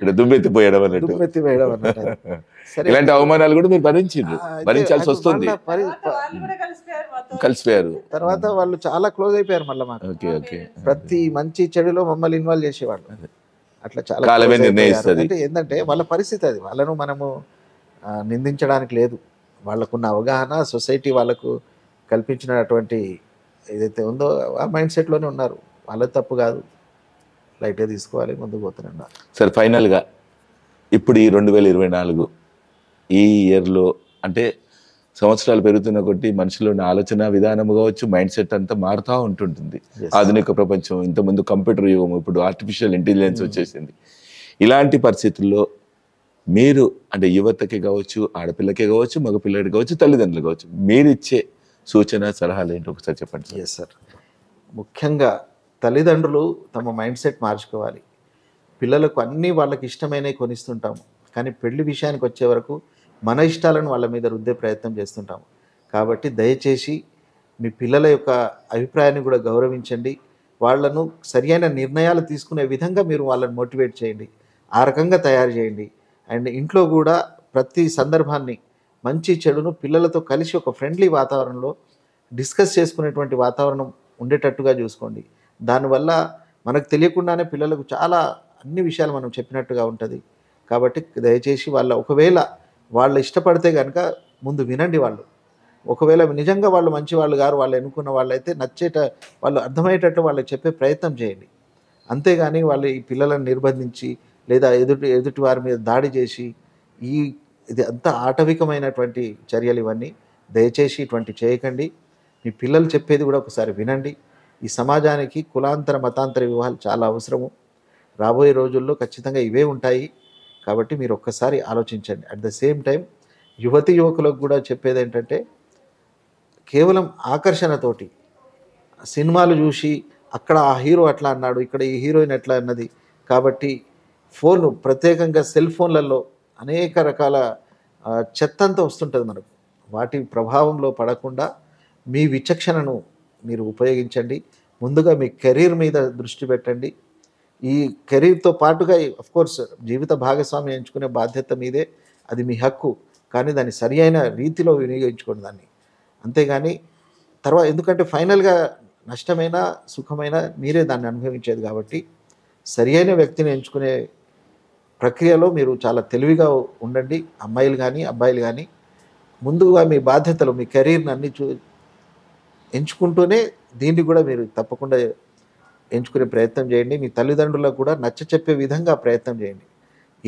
Speaker 1: అంటే దుమ్మెత్తిపోయడం అన్నట్టు.
Speaker 2: దుమ్మెత్తి వేయడం అన్నట్టు. సరే,
Speaker 1: ఇలాంటి అవమానాలు కూడా మీరు భరించారు, భరించాల్సి వస్తుంది. కలిసిపోయారు
Speaker 2: తర్వాత వాళ్ళు చాలా క్లోజ్ అయిపోయారు మళ్ళీ మాకు.
Speaker 1: Okay okay.
Speaker 2: ప్రతి మంచి చెడులో మమ్మల్ని ఇన్వాల్వ్ చేసేవాళ్ళు. అట్లా చాలా
Speaker 1: కాలమే
Speaker 2: close అయిపోయారు.
Speaker 1: నిర్ణయిస్తుంది.
Speaker 2: అంటే ఏంటంటే వాళ్ళ పరిస్థితి అది, వాళ్ళను మనము నిందించడానికి లేదు. వాళ్ళకున్న అవగాహన, సొసైటీ వాళ్ళకు కల్పించినటువంటి ఏదైతే ఉందో ఆ మైండ్ సెట్లోనే ఉన్నారు. వాళ్ళది తప్పు కాదు, లైట్గా తీసుకోవాలి, ముందుకు పోతూనే ఉన్నారు.
Speaker 1: సార్ ఫైనల్గా ఇప్పుడు ఈ 2024 ఈ ఇయర్లో అంటే సంవత్సరాలు పెరుగుతున్న కొద్దీ మనుషులోని ఆలోచన విధానం కావచ్చు, మైండ్ సెట్ అంతా మారుతూ ఉంటుంటుంది. ఆధునిక ప్రపంచం, ఇంతకుముందు కంప్యూటర్ యుగం, ఇప్పుడు ఆర్టిఫిషియల్ ఇంటెలిజెన్స్ వచ్చేసింది. ఇలాంటి పరిస్థితుల్లో మీరు అంటే యువతకి కావచ్చు, ఆడపిల్లకే కావచ్చు, మగపిల్లడికి కావచ్చు, తల్లిదండ్రులు కావచ్చు, మీరు ఇచ్చే సూచన సలహాలు ఏంటో ఒకసారి చెప్పండి సార్.
Speaker 2: ఎస్ సార్, ముఖ్యంగా తల్లిదండ్రులు తమ మైండ్ సెట్ మార్చుకోవాలి. పిల్లలకు అన్నీ వాళ్ళకి ఇష్టమైనవి కొనిస్తుంటాము, కానీ పెళ్లి విషయానికి వచ్చే వరకు మన ఇష్టాలను వాళ్ళ మీద రుద్దే ప్రయత్నం చేస్తుంటాము. కాబట్టి దయచేసి మీ పిల్లల యొక్క అభిప్రాయాన్ని కూడా గౌరవించండి. వాళ్ళను సరియైన నిర్ణయాలు తీసుకునే విధంగా మీరు వాళ్ళని మోటివేట్ చేయండి, ఆ రకంగా తయారు చేయండి. అండ్ ఇంట్లో కూడా ప్రతి సందర్భాన్ని, మంచి చెడును పిల్లలతో కలిసి ఒక ఫ్రెండ్లీ వాతావరణంలో డిస్కస్ చేసుకునేటువంటి వాతావరణం ఉండేటట్టుగా చూసుకోండి. దానివల్ల మనకు తెలియకుండానే పిల్లలకు చాలా అన్ని విషయాలు మనం చెప్పినట్టుగా ఉంటుంది. కాబట్టి దయచేసి ఒకవేళ వాళ్ళు ఇష్టపడితే కనుక ముందు వినండి. ఒకవేళ నిజంగా వాళ్ళు మంచి వాళ్ళు గారు, వాళ్ళు ఎన్నుకున్న వాళ్ళైతే వాళ్ళు అర్థమయ్యేటట్టు వాళ్ళకి చెప్పే ప్రయత్నం చేయండి. అంతేగాని వాళ్ళు ఈ పిల్లలను నిర్బంధించి లేదా ఎదుటి వారి మీద దాడి చేసి ఇది అంతా ఆటవికమైనటువంటి చర్యలు ఇవన్నీ. దయచేసి ఇటువంటి చేయకండి. మీ పిల్లలు చెప్పేది కూడా ఒకసారి వినండి. ఈ సమాజానికి కులాంతర మతాంతర వివాహాలు చాలా అవసరము. రాబోయే రోజుల్లో ఖచ్చితంగా ఇవే ఉంటాయి. కాబట్టి మీరు ఒక్కసారి ఆలోచించండి. అట్ ద సేమ్ టైం యువతి యువకులకు కూడా చెప్పేది ఏంటంటే, కేవలం ఆకర్షణతోటి సినిమాలు చూసి అక్కడ ఆ హీరో అట్లా అన్నాడు, ఇక్కడ ఈ హీరోయిన్ ఎట్లా అన్నది, కాబట్టి ప్రత్యేకంగా సెల్ ఫోన్లలో అనేక రకాల చెత్తంతా వస్తుంటుంది మనకు. వాటి ప్రభావంలో పడకుండా మీ విచక్షణను మీరు ఉపయోగించండి. ముందుగా మీ కెరీర్ మీద దృష్టి పెట్టండి. ఈ కెరీర్తో పాటుగా కోర్స్ జీవిత భాగస్వామి ఎంచుకునే బాధ్యత మీదే, అది మీ హక్కు. కానీ దాన్ని సరి అయిన రీతిలో వినియోగించుకోండి దాన్ని. అంతేగాని తర్వాత, ఎందుకంటే ఫైనల్గా నష్టమైనా సుఖమైనా మీరే దాన్ని అనుభవించేది. కాబట్టి సరి అయిన వ్యక్తిని ఎంచుకునే ప్రక్రియలో మీరు చాలా తెలివిగా ఉండండి. అమ్మాయిలు కానీ అబ్బాయిలు కానీ ముందుగా మీ బాధ్యతలు, మీ కెరీర్ని అన్ని ఎంచుకుంటూనే దీన్ని కూడా మీరు తప్పకుండా ఎంచుకునే ప్రయత్నం చేయండి. మీ తల్లిదండ్రులకు కూడా నచ్చ చెప్పే విధంగా ప్రయత్నం చేయండి.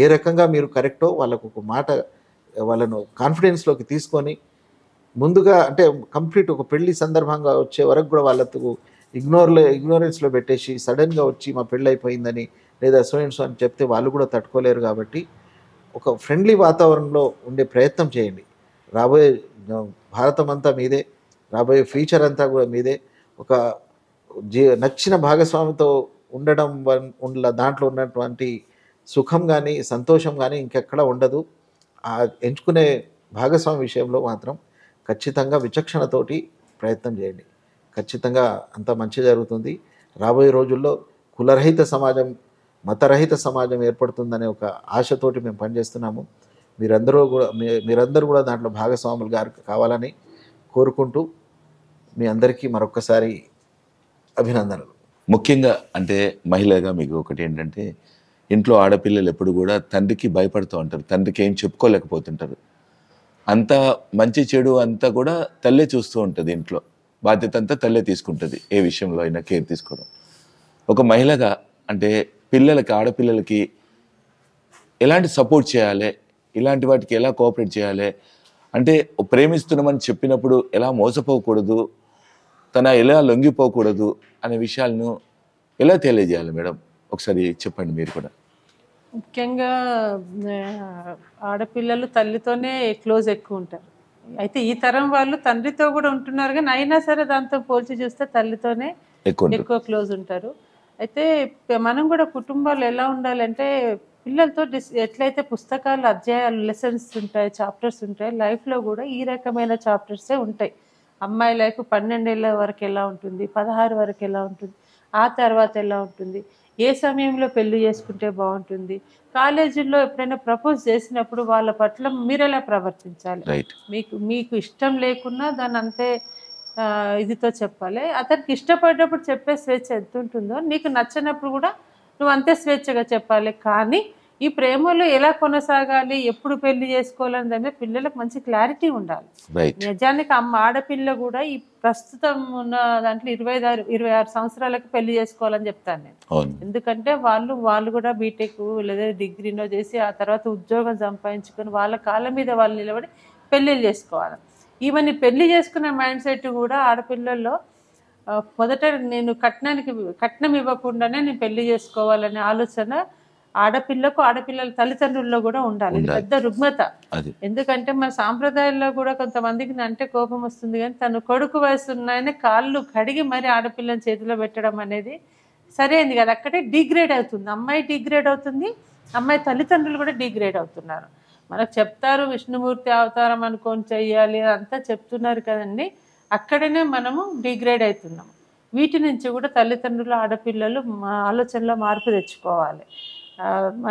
Speaker 2: ఏ రకంగా మీరు కరెక్టో వాళ్ళకు ఒక మాట, వాళ్ళను కాన్ఫిడెన్స్లోకి తీసుకొని ముందుగా అంటే కంప్లీట్ ఒక పెళ్లి సందర్భంగా వచ్చే వరకు కూడా వాళ్ళకు ఇగ్నోరెన్స్లో పెట్టేసి సడన్గా వచ్చి మా పెళ్ళి అయిపోయిందని లేదా సో అని చెప్తే వాళ్ళు కూడా తట్టుకోలేరు. కాబట్టి ఒక ఫ్రెండ్లీ వాతావరణంలో ఉండే ప్రయత్నం చేయండి. రాబోయే భారతం అంతా మీదే, రాబోయే ఫ్యూచర్ అంతా కూడా మీదే. ఒక నచ్చిన భాగస్వామితో ఉండడం దాంట్లో ఉన్నటువంటి సుఖం కానీ సంతోషం కానీ ఇంకెక్కడ ఉండదు. ఆ ఎంచుకునే భాగస్వామి విషయంలో మాత్రం ఖచ్చితంగా విచక్షణతోటి ప్రయత్నం చేయండి. ఖచ్చితంగా అంత మంచి జరుగుతుంది. రాబోయే రోజుల్లో కులరహిత సమాజం, మతరహిత సమాజం ఏర్పడుతుందనే ఒక ఆశతోటి మేము పనిచేస్తున్నాము. మీరందరూ కూడా దాంట్లో భాగస్వాములు కావాలని కోరుకుంటూ మీ అందరికీ మరొక్కసారి అభినందనలు.
Speaker 1: ముఖ్యంగా అంటే మహిళగా మీకు ఒకటి ఏంటంటే, ఇంట్లో ఆడపిల్లలు ఎప్పుడు కూడా తండ్రికి భయపడుతూ ఉంటారు, తండ్రికి ఏం చెప్పుకోలేకపోతుంటారు. అంతా మంచి చెడు అంతా కూడా తల్లే చూస్తూ ఉంటుంది. ఇంట్లో బాధ్యత అంతా తల్లే తీసుకుంటుంది, ఏ విషయంలో అయినా కేర్ తీసుకోవడం. ఒక మహిళగా అంటే పిల్లలకి, ఆడపిల్లలకి ఎలాంటి సపోర్ట్ చేయాలి, ఇలాంటి వాటికి ఎలా కోఆపరేట్ చేయాలి, అంటే ప్రేమిస్తున్నామని చెప్పినప్పుడు ఎలా మోసపోకూడదు, తన ఎలా లొంగిపోకూడదు అనే విషయాలను ఎలా తెలియజేయాలి మేడం, ఒకసారి చెప్పండి మీరు కూడా.
Speaker 3: ముఖ్యంగా ఆడపిల్లలు తల్లితోనే క్లోజ్ ఎక్కువ ఉంటారు. అయితే ఈ తరం వాళ్ళు తండ్రితో కూడా ఉంటున్నారు, కానీ అయినా సరే దాంతో పోల్చి చూస్తే తల్లితోనే ఎక్కువ క్లోజ్ ఉంటారు. అయితే మనం కూడా కుటుంబాలు ఎలా ఉండాలంటే, పిల్లలతో ఎట్లయితే పుస్తకాలు, అధ్యాయాలు, లెసన్స్ ఉంటాయి, చాప్టర్స్ ఉంటాయి, లైఫ్లో కూడా ఈ రకమైన చాప్టర్సే ఉంటాయి. అమ్మాయి లైఫ్ 12 ఏళ్ళ వరకు ఎలా ఉంటుంది, 16 వరకు ఎలా ఉంటుంది, ఆ తర్వాత ఎలా ఉంటుంది, ఏ సమయంలో పెళ్లి చేసుకుంటే బాగుంటుంది, కాలేజీల్లో ఎప్పుడైనా ప్రపోజ్ చేసినప్పుడు వాళ్ళ పట్ల మీరు ఎలా ప్రవర్తించాలి, మీకు ఇష్టం లేకున్నా దాన్ని అంతే ఇదితో చెప్పాలి. అతనికి ఇష్టపడినప్పుడు చెప్పే స్వేచ్ఛ ఎంత ఉంటుందో నీకు నచ్చినప్పుడు కూడా నువ్వు అంతే స్వేచ్ఛగా చెప్పాలి. కానీ ఈ ప్రేమలో ఎలా కొనసాగాలి, ఎప్పుడు పెళ్లి చేసుకోవాలని దాని మీద పిల్లలకు మంచి క్లారిటీ ఉండాలి. నిజానికి ఆడపిల్ల కూడా ఈ ప్రస్తుతం ఉన్న దాంట్లో 26 సంవత్సరాలకు పెళ్లి చేసుకోవాలని చెప్తాను నేను. ఎందుకంటే వాళ్ళు కూడా బీటెక్ లేదా డిగ్రీనో చేసి ఆ తర్వాత ఉద్యోగం సంపాదించుకొని వాళ్ళ కాళ్ళ మీద వాళ్ళు నిలబడి పెళ్లిళ్ళు చేసుకోవాలి. ఈవెన్ పెళ్లి చేసుకునే మైండ్ సెట్ కూడా ఆడపిల్లల్లో మొదట నేను కట్నం ఇవ్వకుండానే నేను పెళ్లి చేసుకోవాలనే ఆలోచన ఆడపిల్లల తల్లిదండ్రుల్లో కూడా ఉండాలి. ఇది పెద్ద రుగ్మత. ఎందుకంటే మన సాంప్రదాయాల్లో కూడా కొంతమందికి అంటే కోపం వస్తుంది, కానీ తను కొడుకు వయసు ఉన్నాయని కాళ్ళు కడిగి మరి ఆడపిల్లని చేతిలో పెట్టడం అనేది సరైనది కదా. అక్కడే డిగ్రేడ్ అవుతుంది, అమ్మాయి డిగ్రేడ్ అవుతుంది, అమ్మాయి తల్లిదండ్రులు కూడా డిగ్రేడ్ అవుతున్నారు. మనకు చెప్తారు విష్ణుమూర్తి అవతారం అనుకొని చెయ్యాలి అంతా చెప్తున్నారు కదండి, అక్కడనే మనము డిగ్రేడ్ అవుతున్నాం. వీటి నుంచి కూడా తల్లిదండ్రులు ఆడపిల్లలు ఆలోచనలో మార్పు తెచ్చుకోవాలి.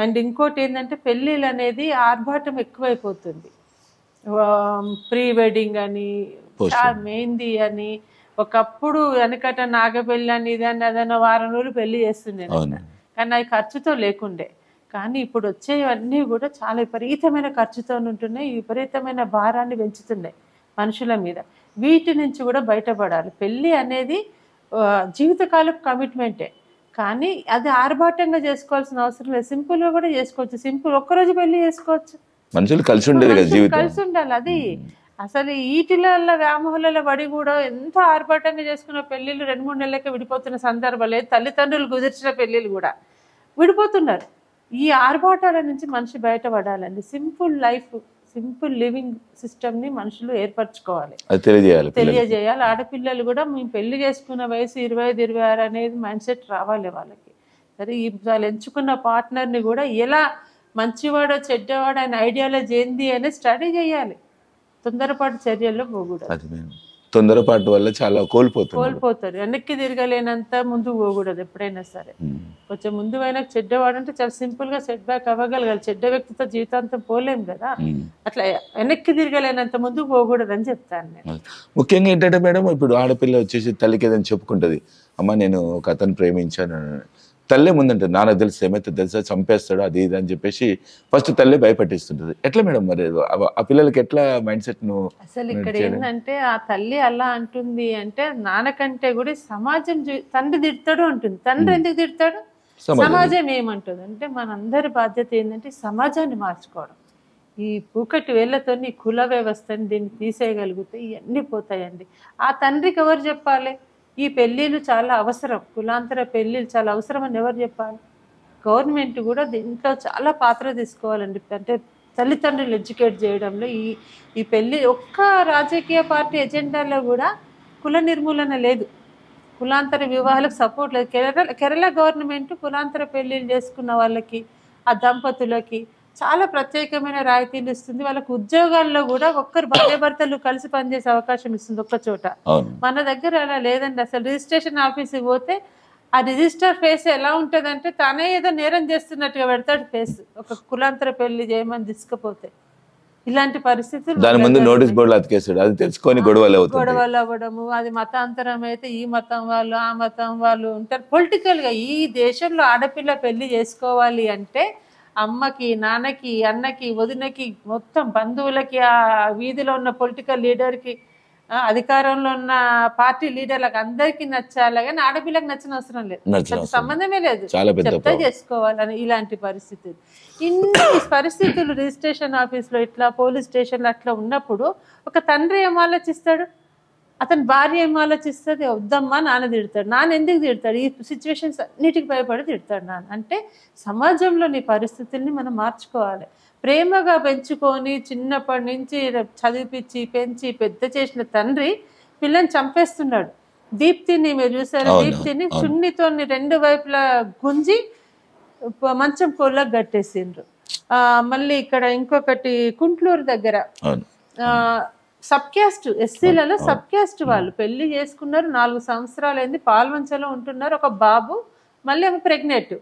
Speaker 3: అండ్ ఇంకోటి ఏంటంటే పెళ్ళిళ్ళు అనేది ఆర్భాటం ఎక్కువైపోతుంది. ప్రీ వెడ్డింగ్ అని, మెహందీ అని, ఒకప్పుడు వెనకట నాగపెళ్ళి అని ఇదని అదన్న వారం రోజులు పెళ్లి చేస్తుండే, కానీ అవి ఖర్చుతో లేకుండే. కానీ ఇప్పుడు వచ్చేవన్నీ కూడా చాలా విపరీతమైన ఖర్చుతో ఉంటున్నాయి, విపరీతమైన భారాన్ని పెంచుతున్నాయి మనుషుల మీద. వీటి నుంచి కూడా బయటపడాలి. పెళ్ళి అనేది జీవితకాలపు కమిట్మెంటే, కానీ అది ఆర్భాటంగా చేసుకోవాల్సిన అవసరం లేదు. సింపుల్గా కూడా చేసుకోవచ్చు. సింపుల్ ఒక్కరోజు పెళ్లి చేసుకోవచ్చు, మనుషులు కలిసి ఉండాలి. అది అసలు ఈటిల వ్యామోహాల పడి కూడా ఎంత ఆర్భాటంగా చేసుకున్న పెళ్ళిళ్ళు 2-3 నెలలకే విడిపోతున్న సందర్భాలు, తల్లిదండ్రులు కుదిర్చిన పెళ్ళిళ్ళు కూడా విడిపోతున్నారు. ఈ ఆర్భాటాల నుంచి మనిషి బయటపడాలండి. సింపుల్ లైఫ్, సింపుల్ లివింగ్ సిస్టమ్ని మనుషులు ఏర్పరచుకోవాలి, తెలియజేయాలి. ఆడపిల్లలు కూడా మేము పెళ్లి చేసుకున్న వయసు 25-26 అనేది మైండ్ సెట్ రావాలి వాళ్ళకి. సరే, వాళ్ళు ఎంచుకున్న పార్ట్నర్ని కూడా ఎలా మంచివాడో చెడ్డవాడో ఆయన ఐడియాలజీ ఏంది అనేది స్టడీ చేయాలి. తొందరపాటు చర్యల్లో పోకూడదు.
Speaker 1: తొందరపాటు వల్ల చాలా
Speaker 3: కోల్పోతారు. వెనక్కి తిరగలేనంత ముందుకు పోకూడదు ఎప్పుడైనా సరే. కొంచెం ముందు అయినా చెడ్డవాడంటే చాలా సింపుల్ గా సెట్ బ్యాక్ అవ్వగలగాలి. చెడ్డ వ్యక్తితో జీవితాంతం పోలేం కదా, అట్లా వెనక్కి తిరగలేనంత ముందుకు పోకూడదు అని చెప్తాను నేను.
Speaker 1: ముఖ్యంగా ఏంటంటే మేడం, ఇప్పుడు ఆడపిల్ల వచ్చేసి తల్లికి ఏదైనా చెప్పుకుంటది, అమ్మ నేను ఒక అతను ప్రేమించాను, తల్లే ముందంటుంది నాన్నకు తెలుసు ఏమైతే తెలుసా చంపేస్తాడు అది ఇది అని చెప్పేసి ఫస్ట్ తల్లే భయపెట్టిస్తుంటది. ఎట్లా మేడం మరి ఆ పిల్లలకి ఎట్లా మైండ్ సెట్ ను?
Speaker 3: అసలు ఇక్కడ ఏంటంటే ఆ తల్లి అలా అంటుంది అంటే నాన్నకంటే కూడా సమాజం తండ్రి తిడతాడు అంటుంది. తండ్రి ఎందుకు తిడతాడు? సమాజం ఏమంటుంది అంటే మనందరి బాధ్యత ఏంటంటే సమాజాన్ని మార్చుకోవడం. ఈ పూకటి వేళ్లతో కుల వ్యవస్థని దీన్ని తీసేయగలిగితే ఇవన్నీ పోతాయండి. ఆ తండ్రికి ఎవరు చెప్పాలి? ఈ పెళ్ళిళ్ళు చాలా అవసరం, కులాంతర పెళ్ళిళ్ళు చాలా అవసరం అని ఎవరు చెప్పాలి? గవర్నమెంట్ కూడా దీంట్లో చాలా పాత్ర తీసుకోవాలండి. అంటే తల్లిదండ్రులు ఎడ్యుకేట్ చేయడంలో ఈ పెళ్ళి ఒక్క రాజకీయ పార్టీ ఎజెండాలో కూడా కుల నిర్మూలన లేదు, కులాంతర వివాహాలకు సపోర్ట్ లేదు. కేరళ గవర్నమెంట్ కులాంతర పెళ్ళిళ్ళు చేసుకున్న వాళ్ళకి, ఆ దంపతులకి చాలా ప్రత్యేకమైన రాయితీలు ఇస్తుంది. వాళ్ళకి ఉద్యోగాల్లో కూడా ఒక్కరు భార్యాభర్తలు కలిసి పనిచేసే అవకాశం ఇస్తుంది ఒక్క చోట. మన దగ్గర అలా లేదండి. అసలు రిజిస్ట్రేషన్ ఆఫీస్కి పోతే ఆ రిజిస్టర్ ఫేస్ ఎలా ఉంటుందంటే తనే ఏదో నేరం చేస్తున్నట్టుగా పెడతాడు ఫేస్, ఒక కులాంతర పెళ్లి చేయమని తీసుకుపోతే. ఇలాంటి పరిస్థితులు
Speaker 1: దాని ముందు నోటీస్ బోర్డులు అతికేస్తాడు, అది తెలుసుకొని గొడవలు
Speaker 3: అవ్వడము. అది మతాంతరం అయితే ఈ మతం వాళ్ళు ఆ మతం వాళ్ళు ఉంటారు. పొలిటికల్ గా ఈ దేశంలో ఆడపిల్ల పెళ్లి చేసుకోవాలి అంటే అమ్మకి, నాన్నకి, అన్నకి, వదినకి, మొత్తం బంధువులకి, ఆ వీధిలో ఉన్న పొలిటికల్ లీడర్కి, అధికారంలో ఉన్న పార్టీ లీడర్లకు అందరికీ నచ్చాలి, కానీ ఆడపిల్లకు నచ్చిన అవసరం లేదు, సంబంధమే లేదు, చెప్తే చేసుకోవాలని. ఇలాంటి పరిస్థితులు, ఇన్ని పరిస్థితులు రిజిస్ట్రేషన్ ఆఫీస్లో ఇట్లా పోలీస్ స్టేషన్లో అట్లా ఉన్నప్పుడు ఒక తండ్రి ఏం ఆలోచిస్తాడు? అతని భార్య ఏం ఆలోచిస్తుంది? వద్దమ్మా నాన్న తిడతాడు. నాన్న ఎందుకు తిడతాడు? ఈ సిచ్యువేషన్స్ అన్నిటికి భయపడి తిడతాడు నాన్న. అంటే సమాజంలోని పరిస్థితుల్ని మనం మార్చుకోవాలి. ప్రేమగా పెంచుకొని చిన్నప్పటి నుంచి చదివిపించి పెంచి పెద్ద చేసిన తండ్రి పిల్లని చంపేస్తున్నాడు. దీప్తిని మీరు చూసారు, దీప్తిని చున్నితో 2 వైపులా గుంజి మంచం కోళ్ళకు కట్టేసిండ్రు. మళ్ళీ ఇక్కడ ఇంకొకటి కుంట్లూరు దగ్గర సబ్ క్యాస్ట్, ఎస్సీలలో సబ్ క్యాస్ట్ వాళ్ళు పెళ్లి చేసుకున్నారు, 4 సంవత్సరాలు అయింది, పాల్వంచలో ఉంటున్నారు, ఒక బాబు మళ్ళీ ఆమె ప్రెగ్నెంట్,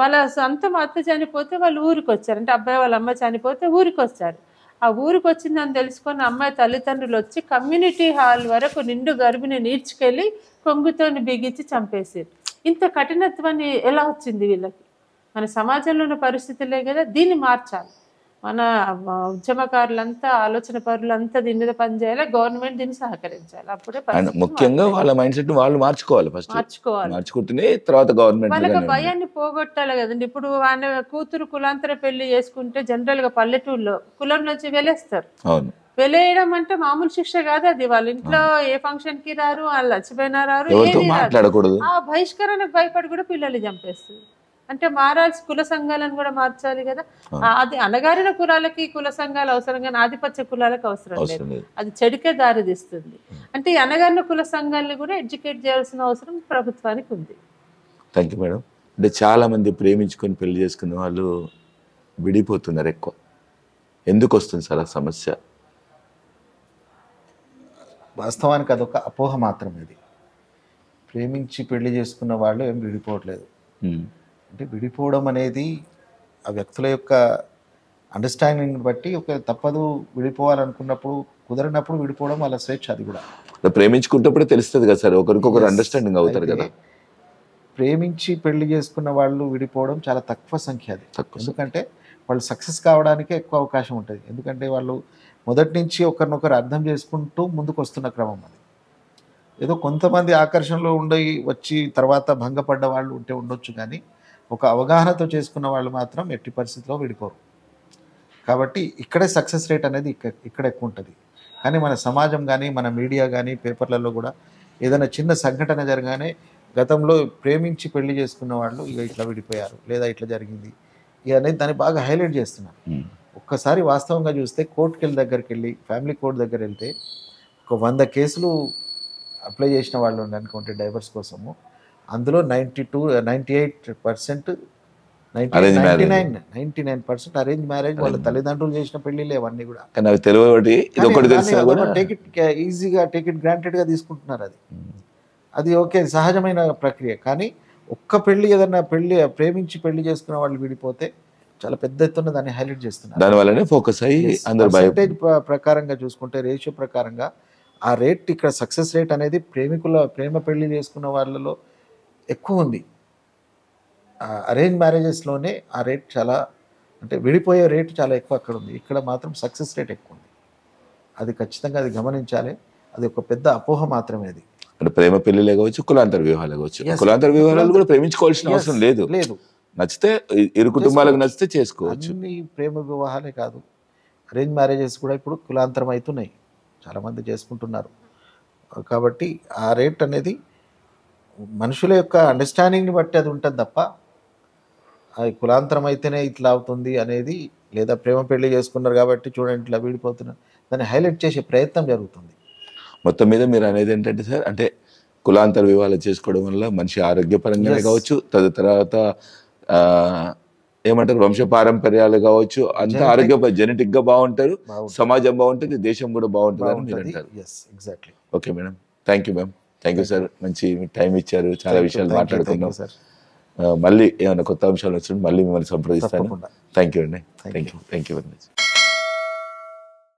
Speaker 3: వాళ్ళ సొంత అత్త చనిపోతే వాళ్ళు ఊరికి వచ్చారు, అంటే అబ్బాయి వాళ్ళ అమ్మ చనిపోతే ఊరికి వచ్చారు. ఆ ఊరికి వచ్చిందని తెలుసుకొని అమ్మాయి తల్లిదండ్రులు వచ్చి కమ్యూనిటీ హాల్ వరకు నిండు గర్భిణి నీడ్చుకెళ్ళి కొంగుతోని బిగించి చంపేసారు. ఇంత కఠినత్వాన్ని ఎలా వచ్చింది వీళ్ళకి? మన సమాజంలో ఉన్న పరిస్థితులే కదా, దీన్ని మార్చాలి. మన ఉద్యమకారులంతా, ఆలోచన పరులంతా దీని మీద పనిచేయాలి, గవర్నమెంట్ దీన్ని సహకరించాలి. అప్పుడే
Speaker 1: ముఖ్యంగా వాళ్ళ మైండ్ సెట్ వాళ్ళు మార్చుకోవాలి, ఫస్ట్ మార్చుకుంటేనే తర్వాత గవర్నమెంట్
Speaker 3: వాళ్ళకి భయాన్ని పోగొట్టాలి కదండి. ఇప్పుడు ఆయన కూతురు కులాంతర పెళ్లి చేసుకుంటే జనరల్ గా పల్లెటూరులో కులం నుంచి వెలేస్తారు. వెలేయడం అంటే మామూలు శిక్ష కాదు అది. వాళ్ళ ఇంట్లో ఏ ఫంక్షన్ కి రారు, వాళ్ళు చచ్చిపోయినా రారు, ఆ బహిష్కరణకు భయపడి కూడా పిల్లల్ని చంపేస్తుంది. అంటే మారాల్సి కుల సంఘాలను కూడా మార్చాలి కదా. అది అణగారిన కులాలకి కుల సంఘాలు అవసరం కానీ ఆధిపత్య కులాలకు అవసరం లేదు, అది చెడుకే దారి తీస్తుంది. అంటే ఈ అణగారిన కుల సంఘాలను కూడా ఎడ్యుకేట్ చేయాల్సిన అవసరం ప్రభుత్వానికి ఉంది.
Speaker 1: Thank you madam. అంటే చాలా మంది ప్రేమించుకొని పెళ్లి చేసుకున్న వాళ్ళు విడిపోతున్నారు ఎక్కువ. ఎందుకు వస్తుంది సార్ ఆ సమస్య?
Speaker 2: వాస్తవానికి అదొక అపోహ మాత్రమే. అది ప్రేమించి పెళ్లి చేసుకున్న వాళ్ళు ఏం విడిపోవట్లేదు. అంటే విడిపోవడం అనేది ఆ వ్యక్తుల యొక్క అండర్స్టాండింగ్ బట్టి, ఒక తప్పదు విడిపోవాలనుకున్నప్పుడు కుదరినప్పుడు విడిపోవడం వాళ్ళ స్వేచ్ఛ. అది కూడా
Speaker 1: ప్రేమించుకుంటప్పుడే తెలుస్తుంది కదా సార్, ఒకరికొకరు అండర్స్టాండింగ్ అవుతారు కదా.
Speaker 2: ప్రేమించి పెళ్లి చేసుకున్న వాళ్ళు విడిపోవడం చాలా తక్కువ సంఖ్య. అది ఎందుకంటే వాళ్ళు సక్సెస్ కావడానికే ఎక్కువ అవకాశం ఉంటుంది. ఎందుకంటే వాళ్ళు మొదటి నుంచి ఒకరినొకరు అర్థం చేసుకుంటూ ముందుకు వస్తున్న క్రమం అది. ఏదో కొంతమంది ఆకర్షణలో ఉండి వచ్చి తర్వాత భంగపడ్డ వాళ్ళు ఉంటే ఉండొచ్చు, కానీ ఒక అవగాహనతో చేసుకున్న వాళ్ళు మాత్రం ఎట్టి పరిస్థితిలో విడిపోరు. కాబట్టి ఇక్కడే సక్సెస్ రేట్ అనేది ఇక్కడ ఎక్కువ ఉంటుంది. కానీ మన సమాజం కానీ, మన మీడియా కానీ, పేపర్లలో కూడా ఏదైనా చిన్న సంఘటన జరగానే గతంలో ప్రేమించి పెళ్లి చేసుకున్న వాళ్ళు ఇక ఇట్లా విడిపోయారు లేదా ఇట్లా జరిగింది ఇక అనేది దాన్ని బాగా హైలైట్ చేస్తున్నారు. ఒక్కసారి వాస్తవంగా చూస్తే కోర్టుకి దగ్గరికి వెళ్ళి, ఫ్యామిలీ కోర్టు దగ్గర వెళ్తే ఒక 100 కేసులు అప్లై చేసిన వాళ్ళు అనుకుంటే డైవర్స్ కోసము, అందులో 98% 99% అరేంజ్ మ్యారేజ్. వాళ్ళ తల్లిదండ్రులు చేసిన పెళ్లిలే అవన్నీ కూడా. ఈజీగా టేక్ ఇట్ గ్రాంటెడ్గా తీసుకుంటున్నారు. అది ఓకే, సహజమైన ప్రక్రియ. కానీ ఒక్క పెళ్లి, ఏదన్నా ప్రేమించి పెళ్లి చేసుకున్న వాళ్ళు విడిపోతే చాలా పెద్ద ఎత్తున దాన్ని హైలైట్ చేస్తున్నారు.
Speaker 1: దానివల్లనే ఫోకస్ అయ్యి
Speaker 2: పర్సెంటేజ్ ప్రకారంగా చూసుకుంటే, రేషియో ప్రకారంగా ఆ రేట్, ఇక్కడ సక్సెస్ రేట్ అనేది ప్రేమ పెళ్లి చేసుకున్న వాళ్ళలో ఎక్కువ ఉంది. అరేంజ్ మ్యారేజెస్లోనే ఆ రేట్ చాలా, అంటే విడిపోయే రేట్ చాలా ఎక్కువ అక్కడ ఉంది. ఇక్కడ మాత్రం సక్సెస్ రేట్ ఎక్కువ ఉంది. అది ఖచ్చితంగా అది గమనించాలి. అది ఒక పెద్ద అపోహ మాత్రమే. అది
Speaker 1: అంటే ప్రేమ పెళ్లిలే కావచ్చు, కులాంతర వివాహాలు కావచ్చు. కులాంతర వివాహాలు కూడా ప్రేమించుకోవాల్సిన అవసరం లేదు. నచ్చితే ఇరు కుటుంబాలకు నచ్చితే చేసుకోవచ్చు.
Speaker 2: అన్ని ప్రేమ వివాహాలే కాదు, అరేంజ్ మ్యారేజెస్ కూడా ఇప్పుడు కులాంతరం అవుతున్నాయి, చాలామంది చేసుకుంటున్నారు. కాబట్టి ఆ రేట్ అనేది మనుషుల యొక్క అండర్స్టాండింగ్ని బట్టి అది ఉంటుంది తప్ప, అది కులాంతరం అయితేనే ఇట్లా అవుతుంది అనేది, లేదా ప్రేమ పెళ్లి చేసుకున్నారు కాబట్టి చూడండి ఇట్లా విడిపోతున్నారు, దాన్ని హైలైట్ చేసే ప్రయత్నం జరుగుతుంది.
Speaker 1: మొత్తం మీద మీరు అనేది ఏంటంటే సార్, అంటే కులాంతర వివాహాలు చేసుకోవడం వల్ల మనిషి ఆరోగ్యపరంగానే కావచ్చు, తర్వాత ఏమంటారు వంశపారంపర్యాలు కావచ్చు, అంతా జెనెటిక్ గా బాగుంటారు, సమాజం బాగుంటుంది, దేశం కూడా బాగుంటుంది అని మీరు అంటారు. Okay madam, thank you ma'am, thank you sir. మంచి టైం ఇచ్చారు, చాలా విషయాలు మాట్లాడుకున్నాం. మళ్ళీ ఏమైనా కొత్త అంశాలు వచ్చినప్పుడు మళ్ళీ మిమ్మల్ని సంప్రదిస్తాను. థ్యాంక్ యూ అండి, థ్యాంక్ యూ వెరీ మచ్.